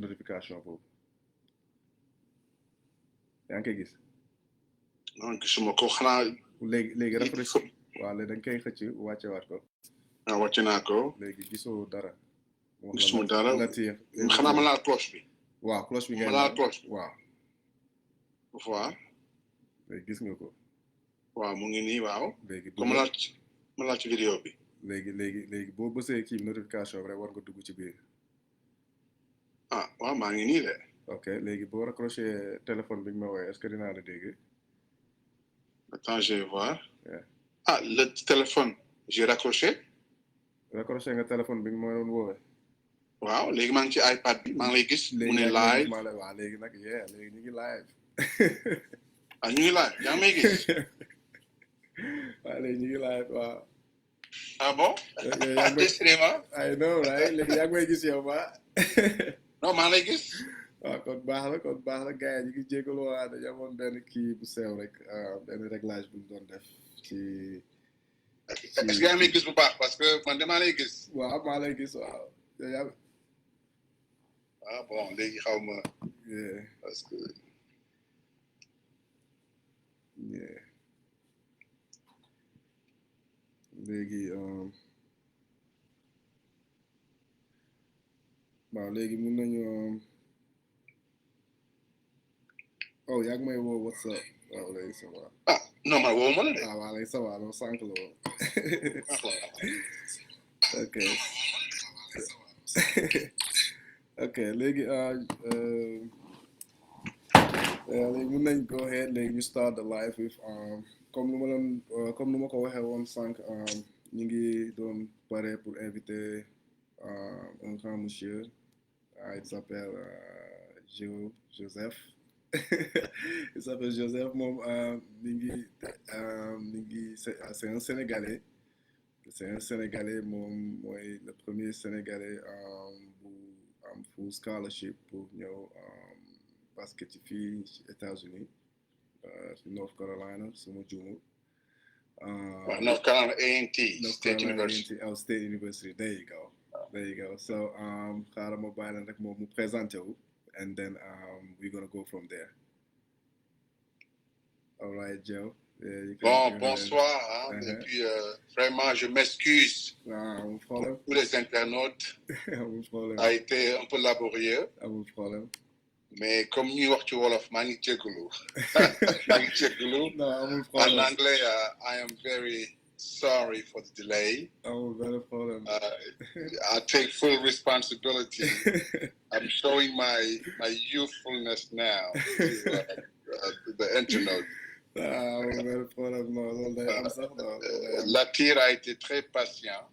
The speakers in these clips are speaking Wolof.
notification boobu yaa ngi koy gis. non gisuma ko xanaa. léegi rafet waaw léegi da nga koy xëcc wàccewaat ko. ah wàcce naa ko. léegi gisoo dara. gisuma dara xanaa ma laal cloche bi. waaw cloche bi ngay laal cloche bi waaw. waaw. léegi gis nga ko. waaw mu ngi nii waaw. léegi ma laal ci vidéo bi. léegi boo bësee kii notification bi rek war nga dugg ci biir. ah waaw maa ngi nii de. ok léegi boo raccroché téléphone bi nga ma woowee est-ce que dinaa la dégg. attends je vais voir. Yeah. Ah le téléphone j'ai raccroché. raccroché nga téléphone bi nga ma doon woowee. waaw léegi maa ngi ci iPad bi maa ngi lay gis. mu ne live waaw léegi nag léegi ñu ngi live. ah ñu ngi live yaa ngi may gis. waaw léegi ñu ngi live waaw. ah bon. I know right léegi yaa ngi may gis yow ba. non maa lay gis. waaw kon baax la gars yi ñu ngi jégalu waa dañu amoon benn kii bu sew rek benn réglage bu ñu doon def ci. est-ce que yaa ngi may gis bu baax parce que man damaa lay gis. waaw maa lay gis waaw. ah bon léegi xaw ma. parce que. léegi waaw léegi mun nañu oh yaa ngi may woo WhatsApp waaw léegi ça va. ah non man woo ma la de. ah waaw léegi ça va loolu sànq la woo. ok ok léegi léegi mun nañ go ahead léegi ñu start the live with comme nu ma ko waxee woon sànq ñu ngi doon pare pour inviter un grand monsieur il s'appelle Joseph il s'appelle Joseph moom mi ngi c'est un Sénégalais moom mooy le premier Sénégalais bu am full scholarship pour ñëw basket ci fii ci États-Unis North Carolina suma juumul. North Carolina A&T State University. There you go. So xaaral ma bàyyi leen rek moom mu présenté wu and then we're gonna go from there. All right, Joe. Bonsoir. Et puis vraiment je m'excuse. Amul problème. Pour les internautes. Amul problème. A été un peu laborieux. Amul problème. Mais comme ñuy wax ci wolof maa ngi jégalu. Non, amul problème. En anglais, I am very sorry for the delay. Amul benn problème. I take full responsibility. I'm showing my youthfulness now to the internaute. Amul benn problème non loolu day am sax non. Latir a été très patient.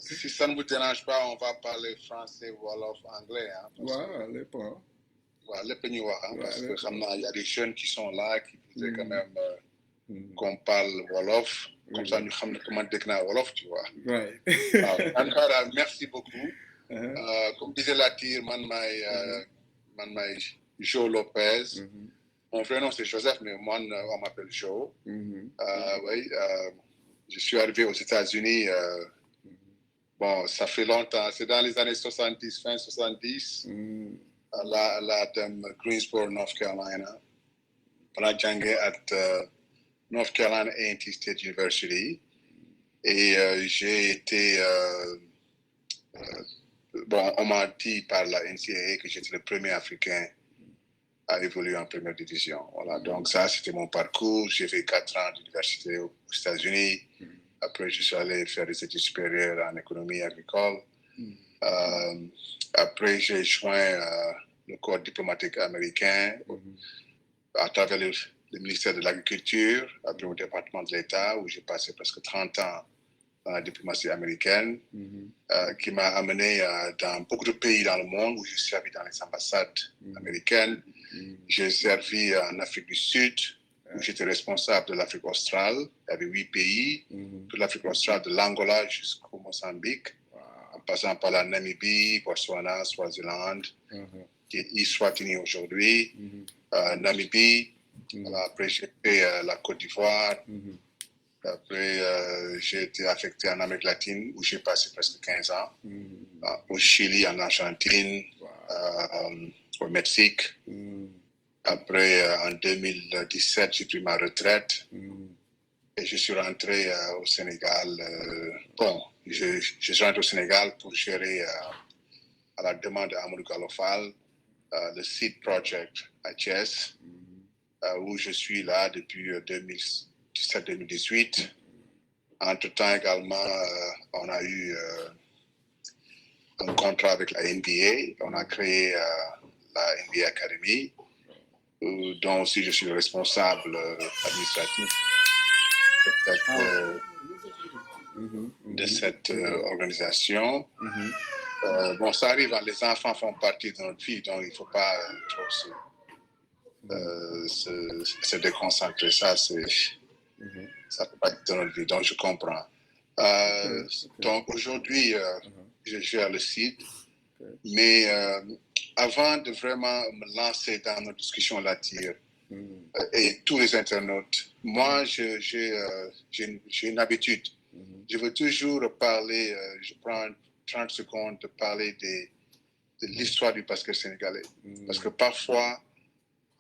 Si ça ne vous dérange pas, on va parler français, wolof, anglais. Hein, waaw lépp waaw lépp ñu wax parce que xam naa y a des jeunes qui sont là qui voudraient quand même qu'on parle wolof. Comme ça ñu xam ne comment dégg naa wolof, tu vois. Right. waaw en tout cas merci beaucoup. Comme disait Latir man maay Joe Lopez. Mon vrai nom c'est Joseph mais moi on m'appelle Joe. Oui, je suis arrivé aux États-Unis. Bon, ça fait longtemps. C'est dans les années 70, fin 70, à la Greensboro, North Carolina. Pendant que j'étais à North Carolina A&T State University. Et j'ai été... bon, on m'a dit par la NCAA que j'étais le premier Africain à évoluer en première division. Voilà, donc ça, c'était mon parcours. J'ai fait 4 ans d'université aux États-Unis. Après, je suis allé faire des études supérieures en économie agricole. Après, j'ai joint le corps diplomatique américain à travers le ministère de l'Agriculture, après au département de l'État, où j'ai passé presque 30 ans dans la diplomatie américaine, qui m'a amené dans beaucoup de pays dans le monde, où j'ai servi dans les ambassades américaines. J'ai servi en Afrique du Sud, où j'étais responsable de l'Afrique australe. Il y avait 8 pays, de l'Afrique australe, de l'Angola jusqu'au Mozambique, en passant par la Namibie, Botswana, Swaziland, qui est Eswatini aujourd'hui, Namibie. Voilà, après, j'ai fait la Côte d'Ivoire. Après, j'ai été affecté en Amérique latine, où j'ai passé presque 15 ans. Au Chili, en Argentine, au Mexique. Après, en 2017, j'ai pris ma retraite et je suis rentré au Sénégal. Je suis rentré au Sénégal pour gérer, à la demande d'Amadou Galofal, le Seed Project à Thiès, où je suis là depuis 2017-2018. Entre-temps, également, on a eu un contrat avec la NBA. On a créé la NBA Academy, dont aussi je suis le responsable administratif de cette organisation. Bon, ça arrive, hein, les enfants font partie de notre vie, donc il ne faut pas trop se déconcentrer. Ça peut pas être dans notre vie, donc je comprends. Donc aujourd'hui, je gère le site, mais avant de vraiment me lancer dans notre discussion là-dessus, et tous les internautes, moi j'ai une habitude. Je veux toujours parler, je prends 30 secondes de parler de l'histoire du basket sénégalais. Parce que parfois,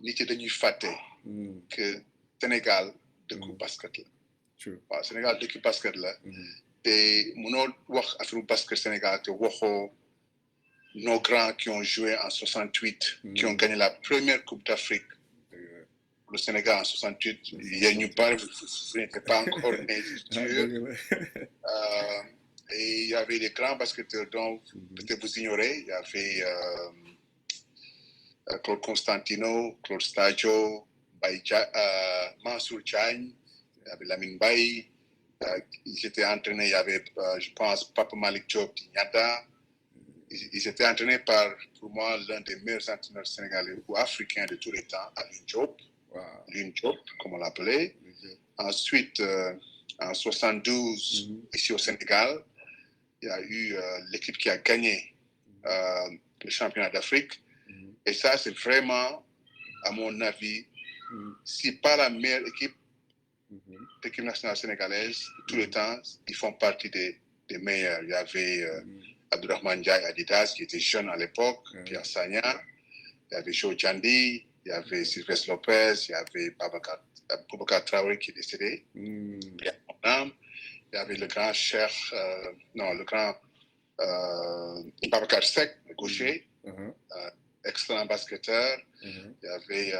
nit yi dañuy fàtte que Sénégal dëkku basket la. waaw Sénégal dëkku basket la. te mënoo wax affaire basket Sénégal te waxoo nos grands qui ont joué en 68, qui ont gagné la première Coupe d'Afrique. Le Sénégal en 68, il y a une part, vous n'étiez pas encore né, et il y avait des grands basketteurs dont peut-être vous ignorez. Il y avait Claude Constantino, Claude Stagio, Mansour Diagne, il y avait Lamine Baye. Ils étaient entraînés, il y avait, je pense, Papa Malik Diop Dignata. Ils étaient entraînés par, pour moi, l'un des meilleurs entraîneurs sénégalais ou africains de tous les temps, Alioune Diop. Alioune Diop, comme on l'appelait. Ensuite, en 72, ici au Sénégal, il y a eu l'équipe qui a gagné le championnat d'Afrique. Et ça, c'est vraiment, à mon avis, si pas la meilleure équipe, l'équipe nationale sénégalaise, de tous les temps, ils font partie des meilleurs. Il y avait Abdourahmane Ndiaye Adidas, qui était jeune à l'époque, Pierre Sagna, il y avait Joe Djandi, il y avait Sylvestre Lopez, il y avait Boubacar Traoré qui est décédé, il y avait le grand chef, le grand Babacar Seck, le gaucher, excellent basketteur. Il y avait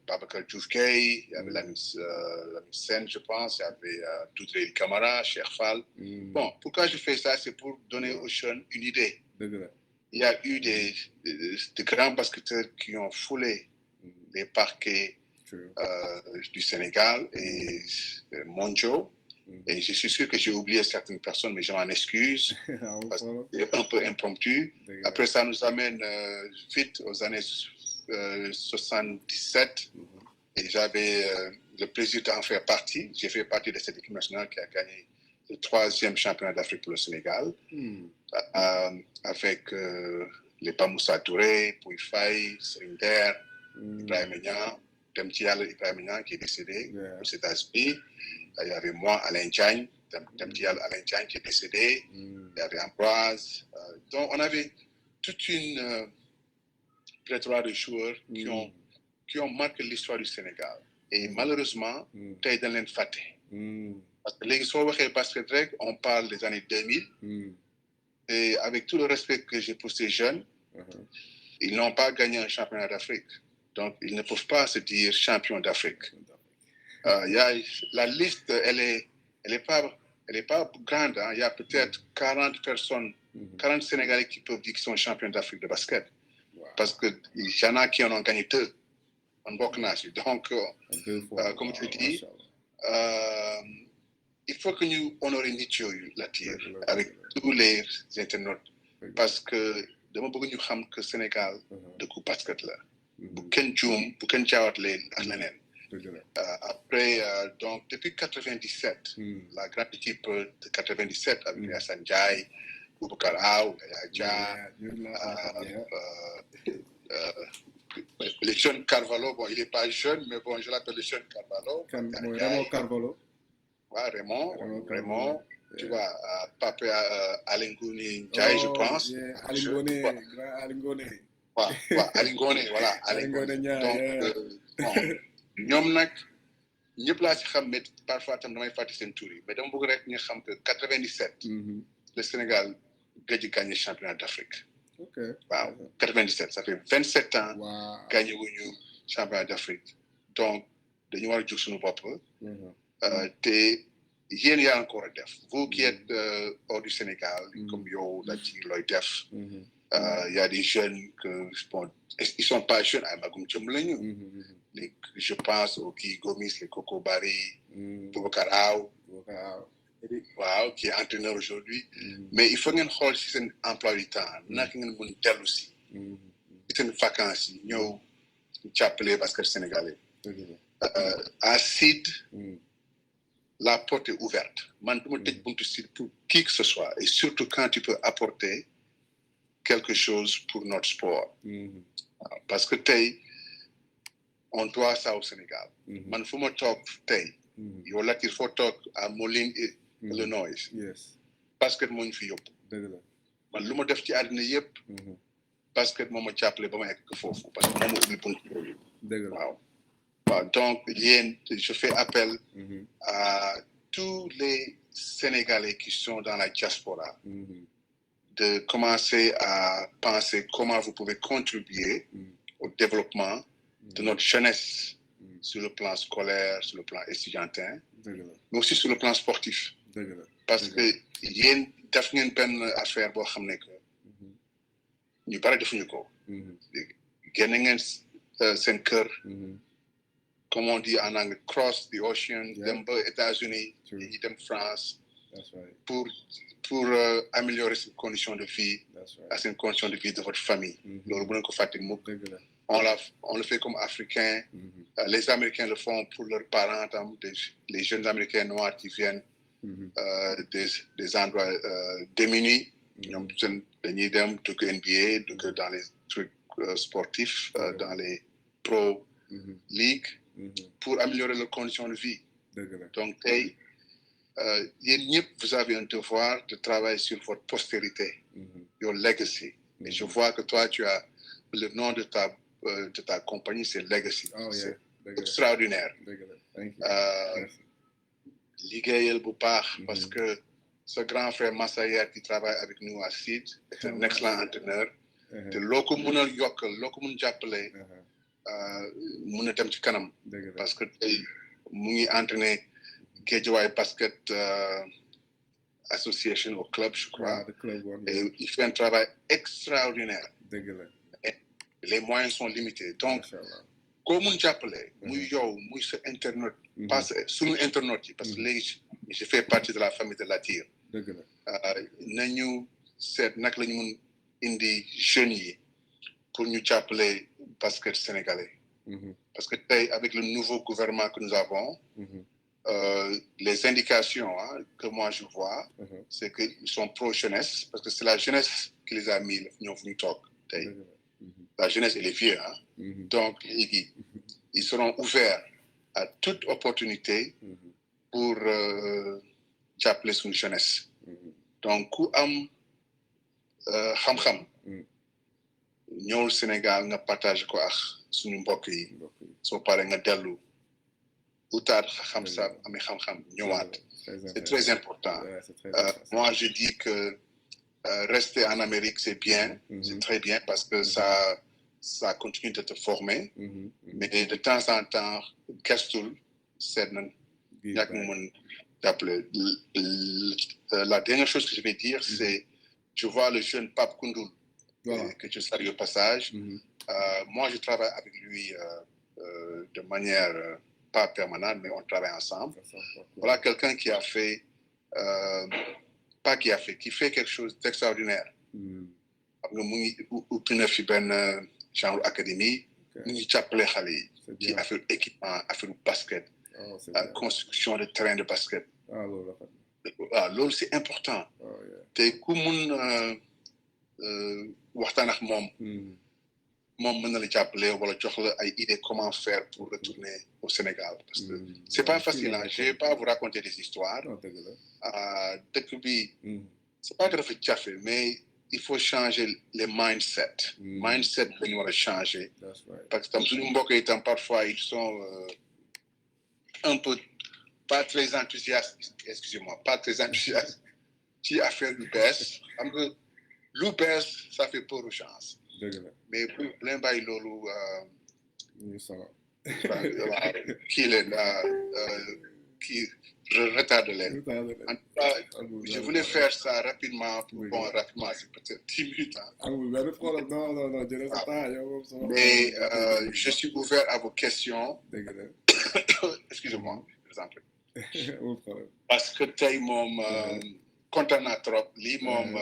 Babacar Diouf Gueye, il y avait Lamine Sène, je pense, il y avait Doudrey Camara, Cheikh Fall. Bon, pourquoi je fais ça? C'est pour donner aux jeunes une idée. Il y a eu des grands basketteurs qui ont foulé les parquets du Sénégal et mondiaux. Et je suis sûr que j'ai oublié certaines personnes, mais je m'en excuse. Parce que c'est un peu impromptu. Après, ça nous amène vite aux années 77. Et j'avais le plaisir d'en faire partie. J'ai fait partie de cette équipe nationale qui a gagné le 3e championnat d'Afrique pour le Sénégal. Avec les Pamoussa Touré, Pouy Faye, Srinder, Ibrahim Niang, Demtial Ibrahim Niang qui est décédé aux États-Unis. Il y avait moi, Alain Diagne, Demtial Alain Diagne qui est décédé. Il y avait Ambroise. Donc, on avait toute une pléthore de joueurs qui ont marqué l'histoire du Sénégal. Et malheureusement, tey dañ leen fàtte. Parce que léegi soo waxee basket rek, on parle des années 2000. Et avec tout le respect que j'ai pour ces jeunes, ils n'ont pas gagné un championnat d'Afrique. Donc, ils ne peuvent pas se dire champions d'Afrique. La liste, elle est pas grande. Hein. Il y a peut-être 40 personnes, 40 Sénégalais qui peuvent dire qu'ils sont champions d'Afrique de basket. Parce qu'il y en a qui en ont gagné 2 en Boknasi. Donc, comme tu dis, il faut que nous honorions la tire avec tous les internautes. Parce que dama bëgg ñu xam que Sénégal dëkku basket la. Bu kenn juum, bu kenn jaawatlee ak leneen. Après, donc, depuis 97, la grande équipe de 97 avec Hassan Ndiaye, Boubacar Aw, Yaya le jeune Carvalho, bon, il n'est pas jeune, mais bon, je l'appelle le jeune Carvalho. Raymond Carvalho. Ouais, Raymond. Tu vois, Papa Alingouni Ndiaye, je pense. Alingone. waaw Aliou Ngoné voilà Aliou Ngoné donc bon ñoom nag ñëpp laa ci xam mais parfois tam damay fàtte seen tur yi mais dama bëgg rek ñu xam que 97 le Sénégal gëj gagné championnat d'Afrique waaw 97 ça fait 27 ans gagné wuñu championnat d'Afrique donc dañu war a jóg suñu bopp te yéen yaa encore a def vous qui êtes hors du Sénégal comme yow la ci looy def il y a des jeunes que bon ils sont pas jeunes ay magum jëm lañu je pense aux Guy Gomis les Coco Barry Boubacar Aw waaw qui est entraîneur aujourd'hui mais il faut ngeen xool ci seen emploi du temps naka ngeen mën dellu si seen vacances yi ñëw jàppale basket sénégalais à Sid la porte est ouverte man du ma tëj buntu Sid pour qui que ce soit et surtout quand tu peux apporter quelque chose pour notre sport parce que tey on doit ça au Sénégal man fu ma toog tey yow Latir foo toog à Moline Illinois basket moo ñu fi yóbbu man lu ma def ci àddina yëpp basket moo ma jàppale ba ma egg foofu parce que moo ma ubbi bunt yooyu waaw donc yéen je fais appel à tous les Sénégalais qui sont dans la diaspora de commencer à penser comment vous pouvez contribuer au développement de notre jeunesse sur le plan scolaire, sur le plan étudiantin, mais aussi sur le plan sportif. Parce que yéen def ngeen benn affaire boo xam ne que ñu bari defuñu ko. génne ngeen seen kër. Comme on dit en anglais, cross the ocean, dem ba États-Unis, yi dem France, pour améliorer ses conditions de vie, les conditions de vie de votre famille. Loolu bu leen ko fàtte mukk. On le fait comme Africains. Les Américains le font pour leurs parents, les jeunes Américains noirs qui viennent des endroits démunis. Dañuy dem dugg NBA, dugg dans les trucs sportifs, dans les pro ligues, pour améliorer leurs conditions de vie. Donc, vous avez un devoir de travailler sur votre postérité, your legacy. Et je vois que toi, tu as le nom de ta compagnie, c'est Legacy. C'est extraordinaire. Liggéeyal bu baax parce que ce grand frère Massayer qui travaille avec nous à SID est un excellent entraîneur. te loo ko mën a yokkal loo ko mën jàppale mën a dem ci kanam. parce que tey mu ngi entraîné Guédiawaye Basket Association au club, je crois. Et il fait un travail extraordinaire. Et les moyens sont limités. Donc, comme on j'appelle, moi, c'est Internet, sur Internet, parce que je fais partie de la famille de Latir. Nous, c'est nous indi jeunes pour nous appeler basket sénégalais. Parce que avec le nouveau gouvernement que nous avons, les indications que moi je vois, c'est qu'ils sont pro-jeunesse, parce que c'est la jeunesse qui les a mis, la jeunesse et les vieux. Donc, ils seront ouverts à toute opportunité pour appeler son jeunesse. Donc, ku am xam-xam, ñëw Sénégal nga partage ko ak suñu mbokk yi, soo paree nga dellu utaat xam-xam amee xam-xam ñëwaat. C'est très important. Moi, je dis que rester en Amérique, c'est bien, c'est très bien parce que ça continue de te former. Mais de temps en temps, la dernière chose que je vais dire, c'est je vois le jeune Pape Koundoul, que je salue au passage. Moi, je travaille avec lui de manière pas permanente, mais on travaille ensemble. Voilà quelqu'un qui a fait, qui fait quelque chose d'extraordinaire. Genre académie, nous appelons qui a fait équipement, a fait le basket, construction de terrain de basket. L'eau, c'est important. T'es comme mën na la jàppale wala jox la ay idées comment faire pour retourner au Sénégal parce que c'est pas facile je vais pas vous raconter des histoires dëkk bi c'est pas que dafa jafe mais il faut changer les mindsets. Mindset, dañu war a changer. That's right. Parce que tam suñu mbokk yi tam parfois ils sont un peu pas très enthousiastes, excusez-moi, pas très enthousiastes ci affaire lu bees. Xam nga lu bees ça fait peur aux gens. Dëgg la. Mais bu leen bàyyi loolu ñu solo. kii leen kii retarde leen. En tout cas, je voulais faire ça rapidement. Bon, rapidement, c'est peut-être 10 minutes. Hein. Non, mais je suis ouvert à vos questions. Excusez-moi, je vous en prie. Parce que tey moom kontaan naa trop lii moom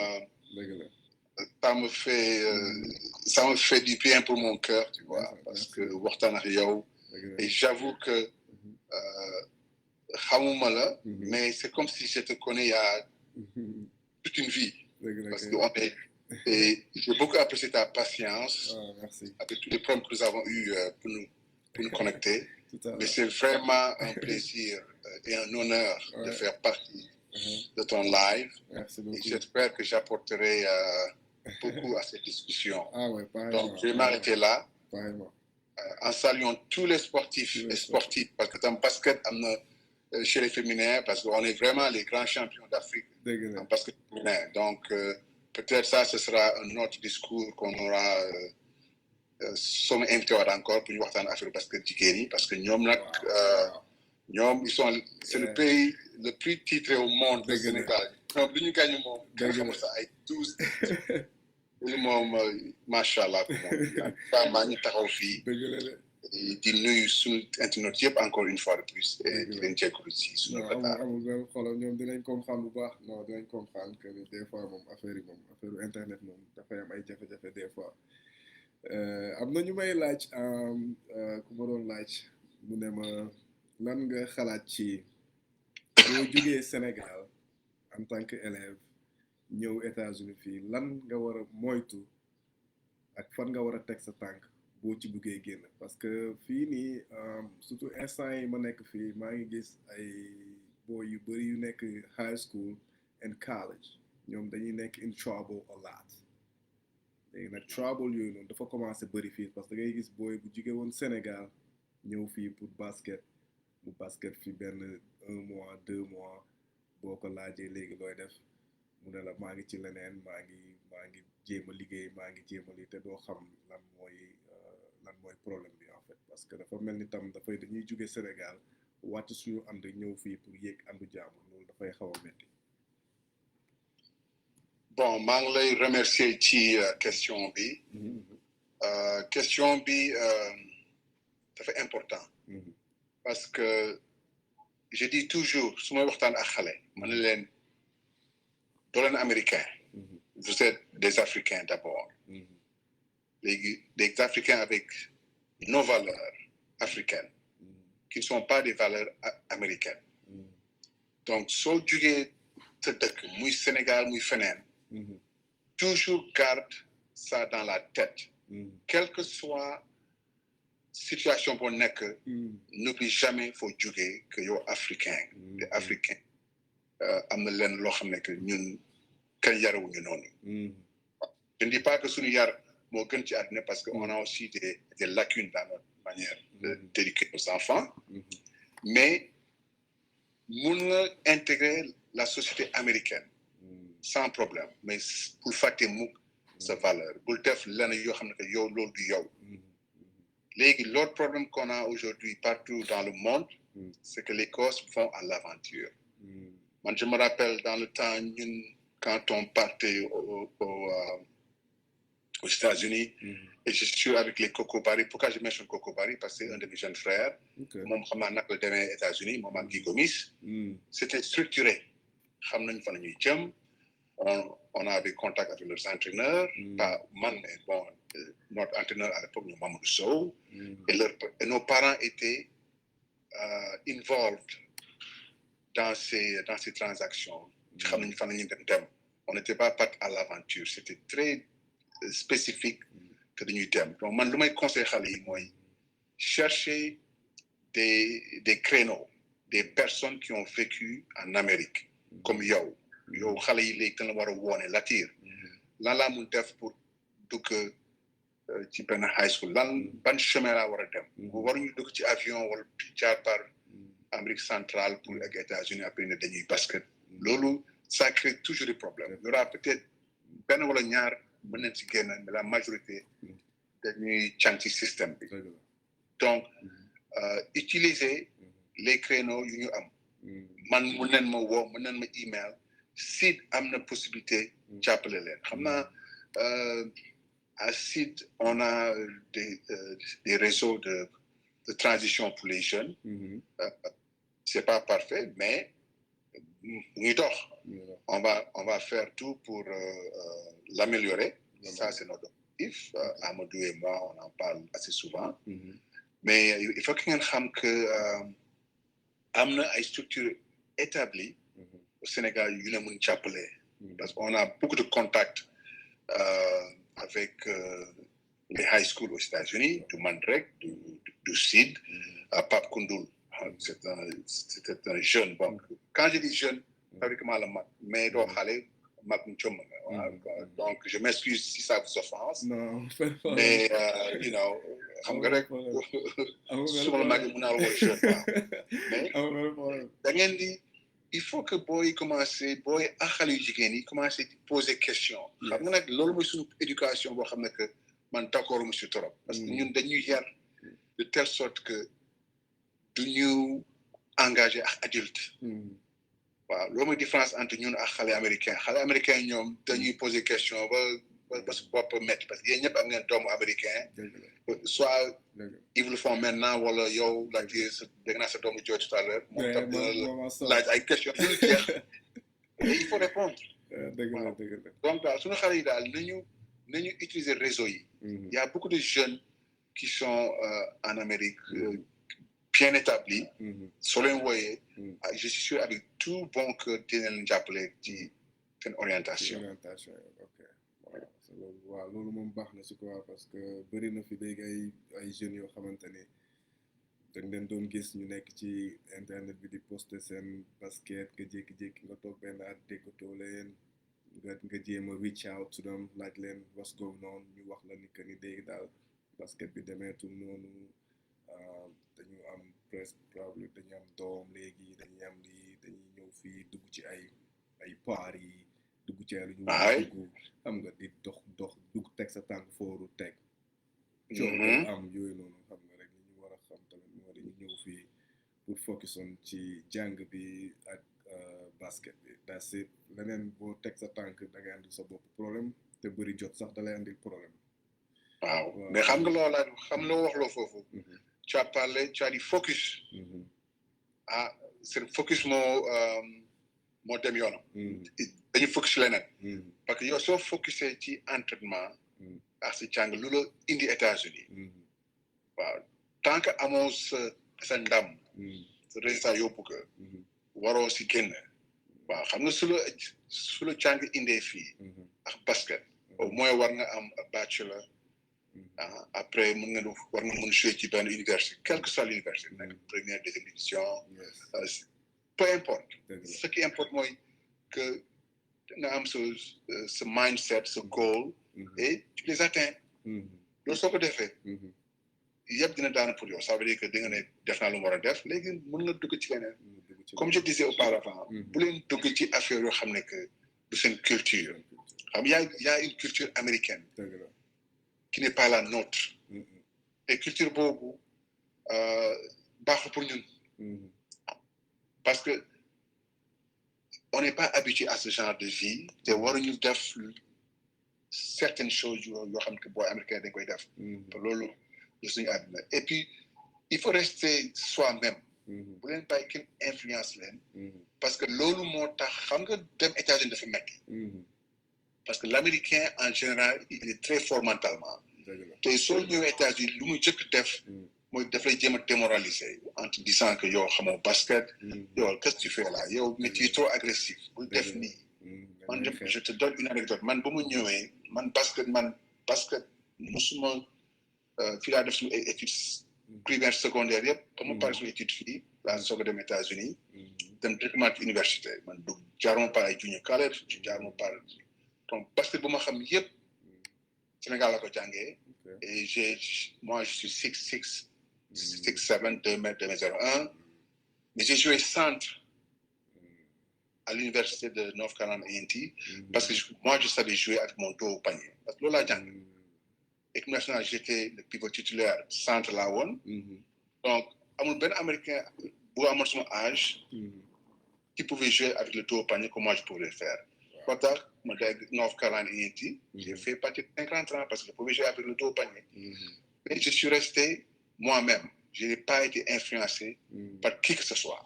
ça me fait du bien pour mon cœur, tu vois, parce que waxtaan ak yow et j'avoue que xamuma la, mais c'est comme si je te connais il y a toute une vie. Parce que et j'ai beaucoup apprécié ta patience avec tous les problèmes que nous avons eu pour nous connecter. Mais c'est vraiment un plaisir et un honneur de faire partie de ton live. Merci beaucoup. Et j'espère que j'apporterai beaucoup à cette discussion. Donc, je vais m'arrêter là. En saluant tous les sportifs et sportifs, parce que dans le basket, chez les féminins, parce qu'on est vraiment les grands champions d'Afrique en basket féminin. Donc, peut-être ça, ce sera un autre discours qu'on aura sommes invités encore pour nous voir dans l'affaire basket jigéen parce que ils sont c'est le pays le plus titré au monde, le Sénégal. Donc, nous gagnons mon ça avec 12. Machallah, maa ngi taxaw fii di nuyu suñu internet yëpp encore une fois de plus di leen jégalu ci suñu retard. amul benn xolam ñoom dinañ comprendre bu baax non dinañ comprendre que des fois moom affaire internet moom dafay am ay jafe-jafe des fois am na ñu may laaj ku ma doon laaj mu ne ma lan nga xalaat ci boo jugee Sénégal en tant que élève ñëw États-Unis fii lan nga war a moytu ak fan nga war a teg sa tànk boo ci buggee génn parce que fii nii surtout instant yi ma nekk fii maa ngi gis ay boy yu bëri yu nekk high school and college ñoom dañuy nekk in trouble a lot léegi nag trouble yooyu noonu dafa commencé bëri fii parce que da ngay gis boy bu jugee woon Sénégal ñëw fii pour basket fi benn 1 mois 2 mois boo ko laajee léegi looy def mu ne la maa ngi ci leneen maa ngi jéem a liggéey maa ngi jéem a lii te doo xam lan mooy problème bi en fait parce que dafa mel ni tam dañuy jóge Sénégal wàcc suñu ànd ñëw fii pour yéeg àndu jàmbur loolu dafay xaw a métti. Bon maa ngi lay remercier ci question bi. Question bi dafa important. Parce que je dis toujours su may waxtaan ak xale ma ne leen doo leen américain. Vous êtes des Africains d'abord. Des Africains avec nos valeurs africaines, qui ne sont pas des valeurs américaines. Donc, soo jugee sa dëkk muy Sénégal muy feneen, toujours garde ça dans la tête. Quelle que soit situation boo nekk, n'oublie jamais foo jugee que yow Africain. Des Africains am na leen loo xam ne que ñun kenn yarawuñu noonu. Je ne dis pas que suñu yar moo gën ci àdduna parce que on a aussi des lacunes dans notre manière d'éduquer nos enfants. Mais mun nga intégrer la société américaine sans problème mais pour fàtte mukk sa valeur bul def lenn yoo xam ne que yow loolu du yow. Léegi l'autre problème qu'on a aujourd'hui partout dans le monde c'est que les gosses vont à l'aventure. Man je me rappelle dans le temps ñun quand on partait aux États-Unis, et je suis avec les Coco Barry. Pourquoi je mentionne Coco Barry? Parce que c'est un de mes jeunes frères. Mon frère n'a pas aux États-Unis, mon Guy Gomis. C'était structuré. On avait contact avec leurs entraîneurs, pas man, mais bon, notre entraîneur à l'époque, Mamadou Sow, et nos parents étaient involved dans ces transactions. On n'était pas à l'aventure, c'était très spécifique que de nous thèmes. Donc, man, le conseil moi, chercher des créneaux, des personnes qui ont vécu en Amérique, comme yo, xalé yi légui kan la wara woné l'attire. lan laa mun def pour dugg ci benn high school ban chemin laa war a dem waruñu dugg ci avion wala jaar par Amérique centrale pour egg États-Unis après ne dañuy basket loolu ça crée toujours des problèmes il y aura peut-être benn wala ñaar mën nañ ci génn mais la majorité dañuy càng ci système bi donc utiliser les créneaux yu ñu am man mën nañ ma woo mën nañ ma email si am na possibilité jàppale leen xam naa à SID on a des réseaux de transition pour les jeunes c'est pas parfait mais ñu dox on va faire tout pour l'améliorer ça c'est notre objectif Amadou et moi on en parle assez souvent mais il faut que ngeen xam que am na ay structures établies au Sénégal yu ne mun jàppale parce qu'on a beaucoup de contacts avec les high schools aux États-Unis du Mandrek du SID Pape Koundoul c'était un jeune bon quand je dis jeune pratiquement la mag mais doo xale mag mu comm donc je m'excuse si ça vous offense non mais you know xam nga rek su ma la màggee mun naa la wooy jeune waaw mais da ngeen di il faut que booy commencer booy ak xale yu jigéen yi commencer di poser question xam nga nag loolu mooy suñu éducation boo xam ne que man d'accord monsieur trop parce que ñun dañuy yar de telle sorte que du ñu engagé ak adulte waaw loolu mooy différence entre ñun ak xale américain ñoom dañuy poser question ba su bopp métti parce que yéen ñëpp am ngeen doomu américain soit ils vous le font maintenant wala yow la dégg naa sa doomu jooy tout à l'heure moom tam laaj ay question yu jeex mais il faut répondre donc daal suñu xale yi daal nañu utiliser réseau yi il y a beaucoup de jeunes qui sont en Amérique bien établis soo leen wooyee je suis sûr avec tout bon cœur dina leen jàppale ci seen orientation ok waaw loolu moom baax na si quoi parce que bëri na fi léegi ay jeunes yoo xamante ni dañ leen doon gis ñu nekk ci internet bi di poster seen basket nga jékki-jékki nga toog benn at déggatoo leen nga jéem a reach out to them laaj leen what's going on ñu wax la ni que ni léegi daal basket bi demeetul noonu dañu am probably dañu am doom léegi dañuy am lii dañuy ñëw fii dugg ci ay paar yi dugg ci ay lu ñu dugg xam nga di dox dugg teg sa tànk fooru teg coono am yooyu noonu xam nga rek li ñu war a xam tamit moo di ñu ñëw fii pour focus on ci jàng bi ak basket bi that's it leneen boo teg sa tànk da ngay andil sa bopp problème te bëri jot sax da lay andil problème waaw mais xam nga loola xam loo wax loo foofu tu as parlé tu as dit focus c'est focus moo dem yoonam dañu focus leneen parce que yow soo focusé ci entraînement ak si jàng lu la indi États-Unis waaw tant que amoo sa ndam sa résultat yóbbu ko waroo si génn waaw xam nga su la jàng indee fii ak basket au moins war nga am bachelor après war nga mun jouer ci benn université quelle que soit l'université nag première deuxième division peu importe ce qui importe mooy que nga am ce mindset ce goal et tu les atteins loolu soo ko defee yëpp dina daanu pour yow ça veut dire que di nga ne def naa lu mu war a def léegi mën nga dugg ci leneen comme je disais auparavant bu leen dugg ci affaire yoo xam ne que du seen culture xam y a une culture américaine qui n'est pas la nôtre et culture boobu baaxul pour ñun parce que on n'est pas habitué à ce genre de vie te waruñu def certaines choses yoo xam que booy américain dañ koy def te loolu du suñu àdduna et puis il faut rester soi-même bu leen bàyyi kenn influence leen parce que loolu moo tax xam nga dem États-Unis dafa metti parce que l'américain en général il est très fort mentalement te soo ñëwee États-Unis lu muy jëkk def mooy daf lay jéem a démoraliser en te disant que yow xamoo basket yow qu'est-ce que tu fais là yow mais tu es trop agressif bul def nii man je te donne une anecdote man ba mu ñëwee man basket musuma fii laa def suñu études primaire secondaire yëpp ba mu pare suñu études fii laa soog a dem États-Unis dem directement ci université man du jaaruma par ay junior college jaaruma par donc basket bu ma xam yëpp Sénégal la ko jàngee et moi je suis 6'6", 6'7", 2 mètres, 2,01 mais j'ai joué centre à l'université de North Carolina A&T parce que moi je savais jouer avec mon dos au panier parce que loolu laa jàng équipe nationale j'étais le pivot titulaire centre laa woon donc amul benn américain bu amoon sama âge qui pouvait jouer avec le dos au panier comme moi je pouvais le faire. Moo tax ma dégg North Carolina A&T j'ai fait partie de 50 ans parce que je pouvais jouer avec le dos au panier mais je suis resté moi-même je n'ai pas été influencé par qui que ce soit.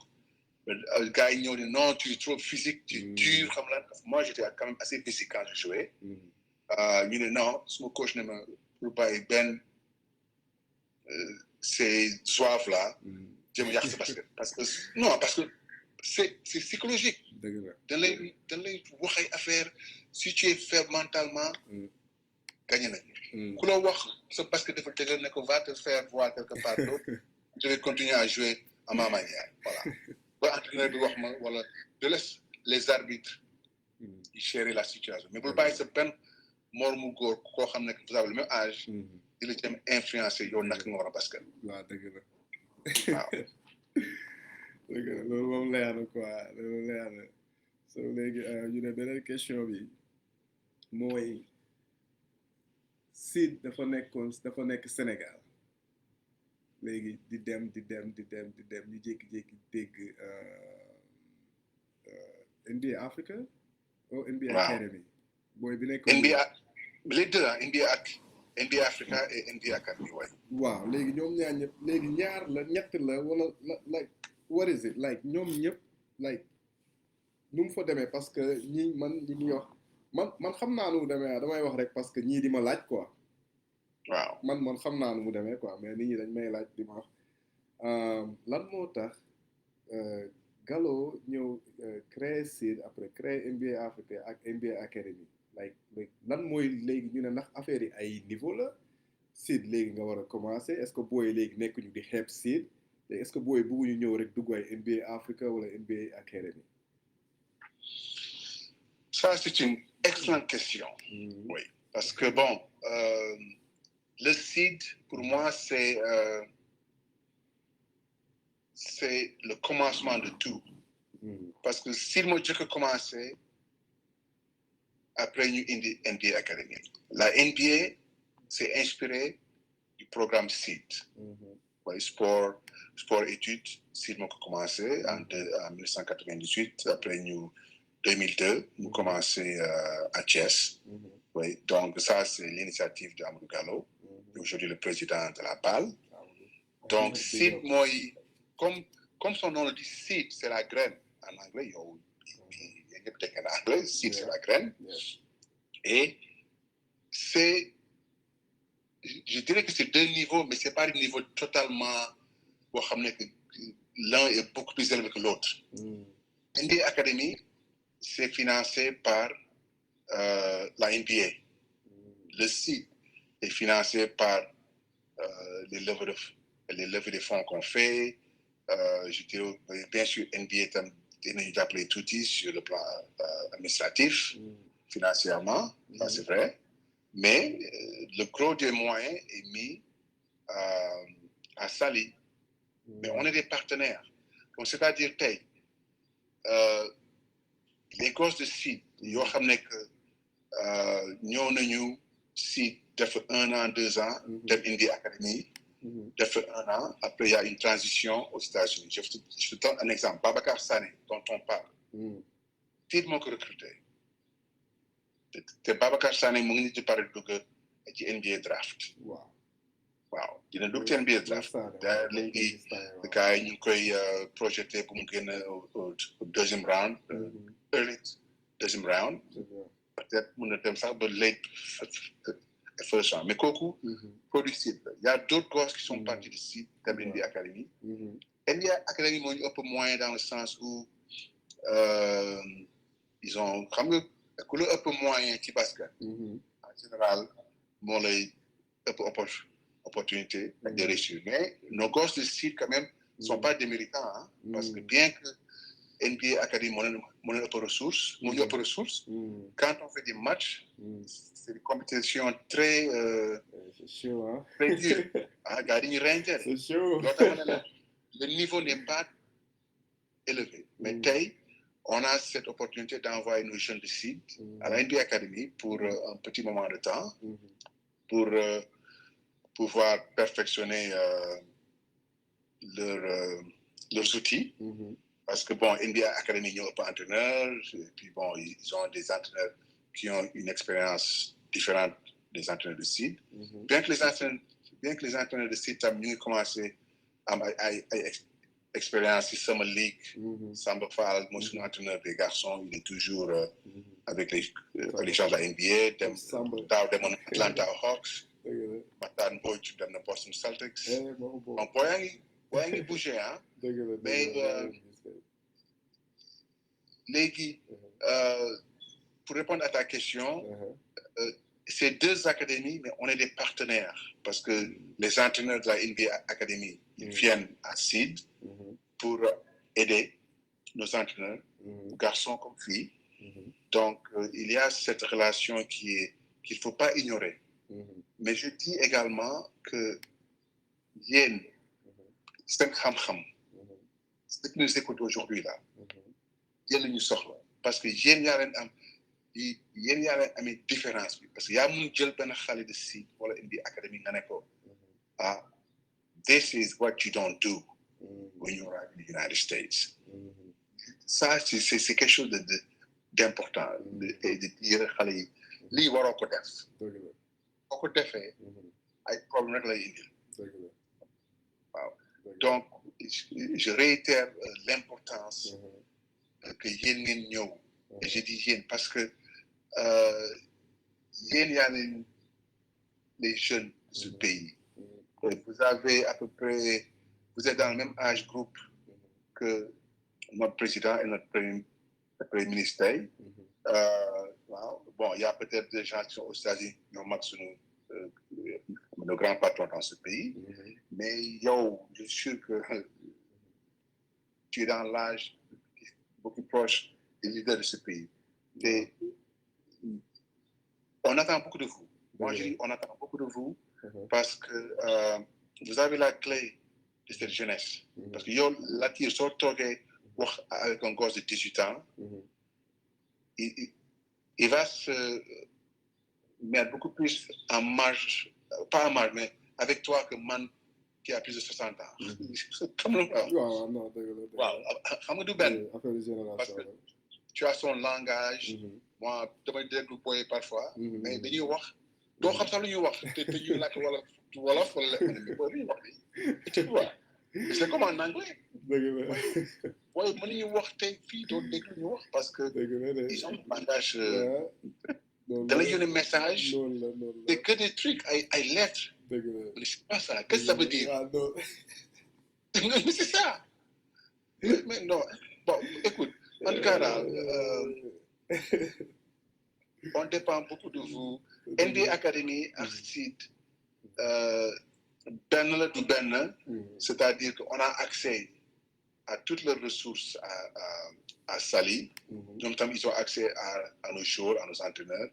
Le gars yi ñëw ne non tu es trop physique tu es dur xam lan moi j'étais quand même assez physique quand je jouais ñu ne non suma coach ne ma pour bàyyi benn ces zouaves là jëm yàq sa basket parce que non parce que c'est psychologique dañ lay wax ay affaire si tu es faible mentalement gagné nañ ku la wax sa basket dafa dëgër ne ko va te faire voir quelque part d'autre je vais continuer à jouer à ma manière voilà ba entraîneur bi wax ma wala je laisse les arbitres gérer la situation mais bul bàyyi sa benn moroomu góor koo xam ne vous avez le même âge di la jëm influencer yow naka nga war a basket waaw dëgg la waaw dëgg la loolu moom leer na quoi loolu leer na so léegi ñu ne beneen question bi mooy Sid dafa nekk Sénégal léegi di dem ñu jékki-jékki dégg NBA Africa ou NBA Academy booy bi nekk NBA les deux NBA Africa et NBA Academy waaw léegi ñoom ñaar ñëpp léegi ñaar la ñett la wala like what is it like ñoom ñëpp like nu mu fa demee parce que ñi ngi wax man xam naa nu mu demee damay wax rek parce que ñii di ma laaj quoi waaw man xam naa nu mu demee quoi mais nit ñi dañ may laaj di ma wax lan moo tax Gallo ñëw créer Sid après créer NBA Africa ak NBA Academy like lan mooy léegi ñu ne ndax affaire yi ay niveau la Sid léegi nga war a commencer est-ce que booy léegi nekkuñu di xeeb Sid est-ce que booy bëgguñu ñëw rek dugg ay NBA Africa wala NBA Academy. Ça c'est une excellente question. Oui parce que bon le Sid pour moi c'est le commencement de tout. Parce que Sid moo jëkk a commencé après ñu indi NBA Academy. La NBA s'est inspirée du programme Sid. Ouais, sport études Sid moo ko commencé en 1998 après ñu 2002 ñu commencé à Thiès. Oui, donc ça c'est l'initiative d'Amadou Gallo, aujourd'hui le président de la BAL. Donc Sid mooy comme son nom le dit Sid c'est la graine en anglais yow ñëpp dégg en anglais Sid c'est la graine et c'est je dirais que c'est deux niveaux mais c'est pas des niveaux totalement boo xam ne que l'un est beaucoup plus élevé que l'autre. NBA Academy c'est financé par la NBA. Le Sid est financé par les levées de fonds qu'on fait. Je dirais bien sûr NBA dinañu jàppale tuuti sur le plan administratif, financièrement, ça c'est vrai. Mais le gros des moyens est mis à Saly. Mais on est des partenaires. Donc c'est-à-dire tey les gosses de Sid yoo xam ne que ñëw nañu Sid def 1 an 2 ans dem NBA Academy def 1 an après il y a une transition aux États-Unis je te donne un exemple Babacar Sané dont on parle Sid moo ko recruté te Babacar Sané mu ngi ni di pare dugg ci NBA draft waaw dina dugg ci NBA draft da léegi gars yi ñu ngi koy projeté pour mu génn au deuxième round early deuxième round peut-être mën na dem sax ba late first round mais kooku produit Sid il y a d'autres gosses qui sont partis de Sid dem NBA Academy NBA Academy moo ñu ëpp moyen dans le sens où ils ont xam nga ku la ëpp moyen ci basket en général moo lay ëpp opportunité de réussir mais nos gosses de Sid quand même sont pas déméritants parce que bien que NBA Academy moo leen mon ressources, mon ressources. Quand on fait des matchs, c'est des compétitions très, c'est chaud, hein? très dures. C'est chaud. Le niveau n'est pas élevé. Mais on a cette opportunité d'envoyer nos jeunes de site à la NBA Academy pour un petit moment de temps, pour pouvoir perfectionner leurs outils. Parce que, bon, NBA Academy, ils n'ont pas d'entraîneurs, et puis, bon, ils ont des entraîneurs qui ont une expérience différente des entraîneurs de site. Bien que les entraîneurs de site ont commencé à expérience Summer League, Samba Fall, moi, je suis entraîneur des garçons, il est toujours avec les gens de la NBA, dans Atlanta Hawks, Matan Boy, tu donnes Boston Celtics. Donc, il ngi bouger, hein? Mais Légui, pour répondre à ta question, c'est deux académies, mais on est des partenaires parce que les entraîneurs de la NBA Academy ils viennent à SID pour aider nos entraîneurs, garçons comme filles. Donc, il y a cette relation qu'il ne faut pas ignorer. Mais je dis également que Yen, c'est un ce qui nous écoute aujourd'hui là, Yen nous sort parce que Yen y a une différence parce qu'il y a un jël ben xalé de site wala indi académie nga ne ko this is what you don't do when you are in the United States. Ça c'est quelque chose d'important et de dire xalé yi li waro ko def ko defé ay problème rek lay indi. Donc je réitère l'importance que yéen ngeen ñëw et je dis yéen parce que il y a les jeunes de ce pays. Vous avez à peu près, vous êtes dans le même âge groupe que notre président et notre premier ministre. Bon, il y a peut-être des gens qui sont aux États-Unis, nos grands patrons dans ce pays. Mais je suis sûr que tu es dans l'âge beaucoup proche des leaders de ce pays. Et on attend beaucoup de vous. Moi, je dis, on attend beaucoup de vous parce que vous avez la clé de cette jeunesse. Parce que là, tu sors avec un gosse de 18 ans, il va se mettre beaucoup plus en marge, pas en marge, mais avec toi que man qui a plus de 60 ans. Comme le parce que tu as son langage. Moi, damay déglu boy parfois, mais dañuy wax doo xam sax lu ñuy wax te ñu làkk wolof wala lu wax tu vois c'est comme en anglais boy mënuñu wax tey fii doo déglu ñu wax parce que ils ont un langage da lay yónnee message c'est que des trucs ay lettres mais c'est pas ça qu'est-ce que ça veut dire mais c'est ça mais non bon écoute en tout cas là on dépend beaucoup de vous. NBA Academy ak site benn la du benn, c'est-à-dire qu'on a accès à toutes les ressources à Saly. Donc, ils ont accès à nos joueurs, à nos entraîneurs.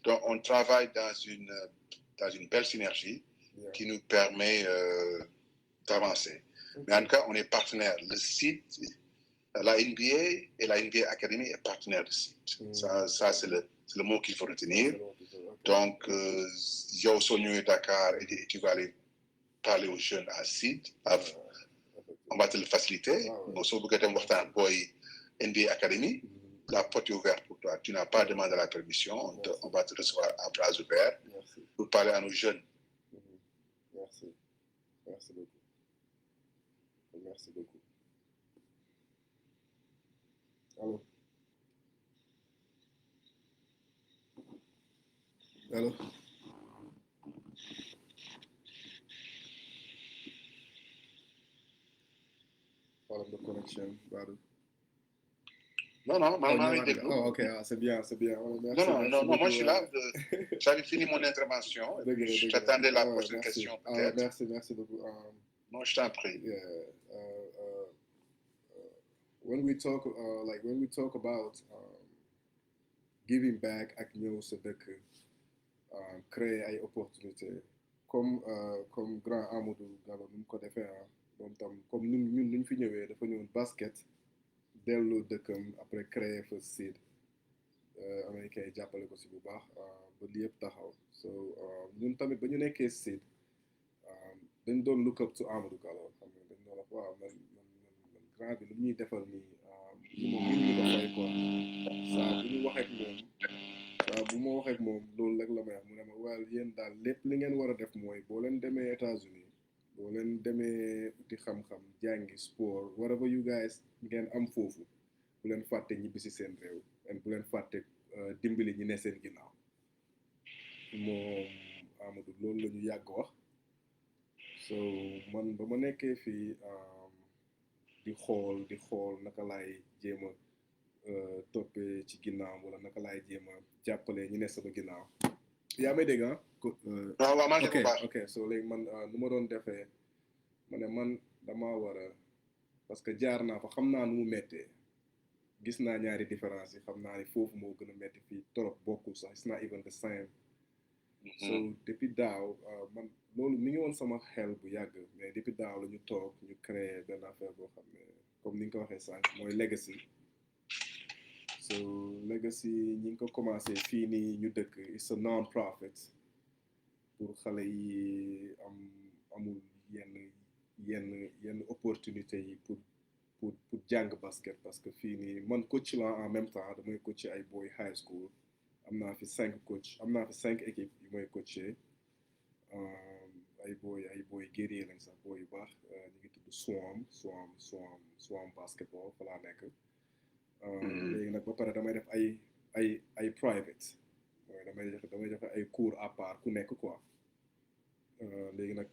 Donc, on travaille dans une belle synergie qui nous permet d'avancer. Mais en tout cas, on est partenaire. Le site, la NBA et la NBA Academy est partenaire du site. Ça c'est le mot qu'il faut retenir. Donc, yo Sonio Dakar et tu vas aller parler aux jeunes à site. On va te le faciliter. Bon, si vous voulez un boy NBA Academy, la porte est ouverte pour toi. Tu n'as pas demandé la permission. On va te recevoir à bras ouverts pour parler à nos jeunes. Merci. Merci beaucoup. Merci beaucoup. Allô? Allô? Problème de connexion, Badou. Non, oh, ok, c'est bien. Merci, non, moi je suis là. J'avais fini mon intervention. Je t'attendais la prochaine question. Merci beaucoup. Non, je t'en prie. when we talk when we talk about giving back ak ñëw sa dëkk créer ay opportunité comme grand Amadou Gallo nu mu ko defee moom tam comme ñun nuñ fi ñëwee dafa ñëwoon basket dellu dëkkam après créer fa seed américain yi jàppale ko si bu baax ba li yëpp taxaw so ñun tamit ba ñu nekkee seed dañ doon look up to Amadou Gallo xam nga dañ doon wax waaw man grand bi lu ñuy defal nii moom ñun ñu ko fay quoi saa bu ñu waxee ak moom waaw bu ma waxee ak moom loolu rek la may wax mu ne ma well yéen daal lépp li ngeen war a def mooy boo leen demee États-Unis boo leen demee uti xam-xam jàngi sport whatever you guys ngeen am foofu bu leen fàtte ñibbi si seen réew and bu leen fàtte dimbali ñi ne seen ginnaaw moom Amadou loolu la ñu yàgg wax so man ba ma nekkee fii di xool naka laay jéem a toppee ci ginnaaw wala naka laay jéem a jàppale ñu ne sama ginnaaw yaa may dégg ok so léegi man nu ma doon defee ma ne man dama war a parce que jaar naa fa xam naa nu mu méttee gis naa ñaari différence yi xam naa ni foofu moo gën a métti fii trop bokkul sax it's not even the same so depuis daaw man loolu mi ngi woon sama xel bu yàgg mais depuis daaw la ñu toog ñu créer benn affaire boo xam ne comme ni nga ko waxee sànq mooy legacy so legacy ñi ngi ko commencé fii nii ñu dëkk it's a non-profit pour xale yi amul yenn opportunité yi pour jàng basket parce que fii nii man coach la en même temps damay coach ay boy high school am naa fi 5 équipes yu may coaché ay boy guerrier lañ sax boy yu baax ñu ngi tudd Swarm basketball fa laa nekk léegi nag ba pare damay def ay private mooy damay joxe ay cours à part ku nekk quoi léegi nag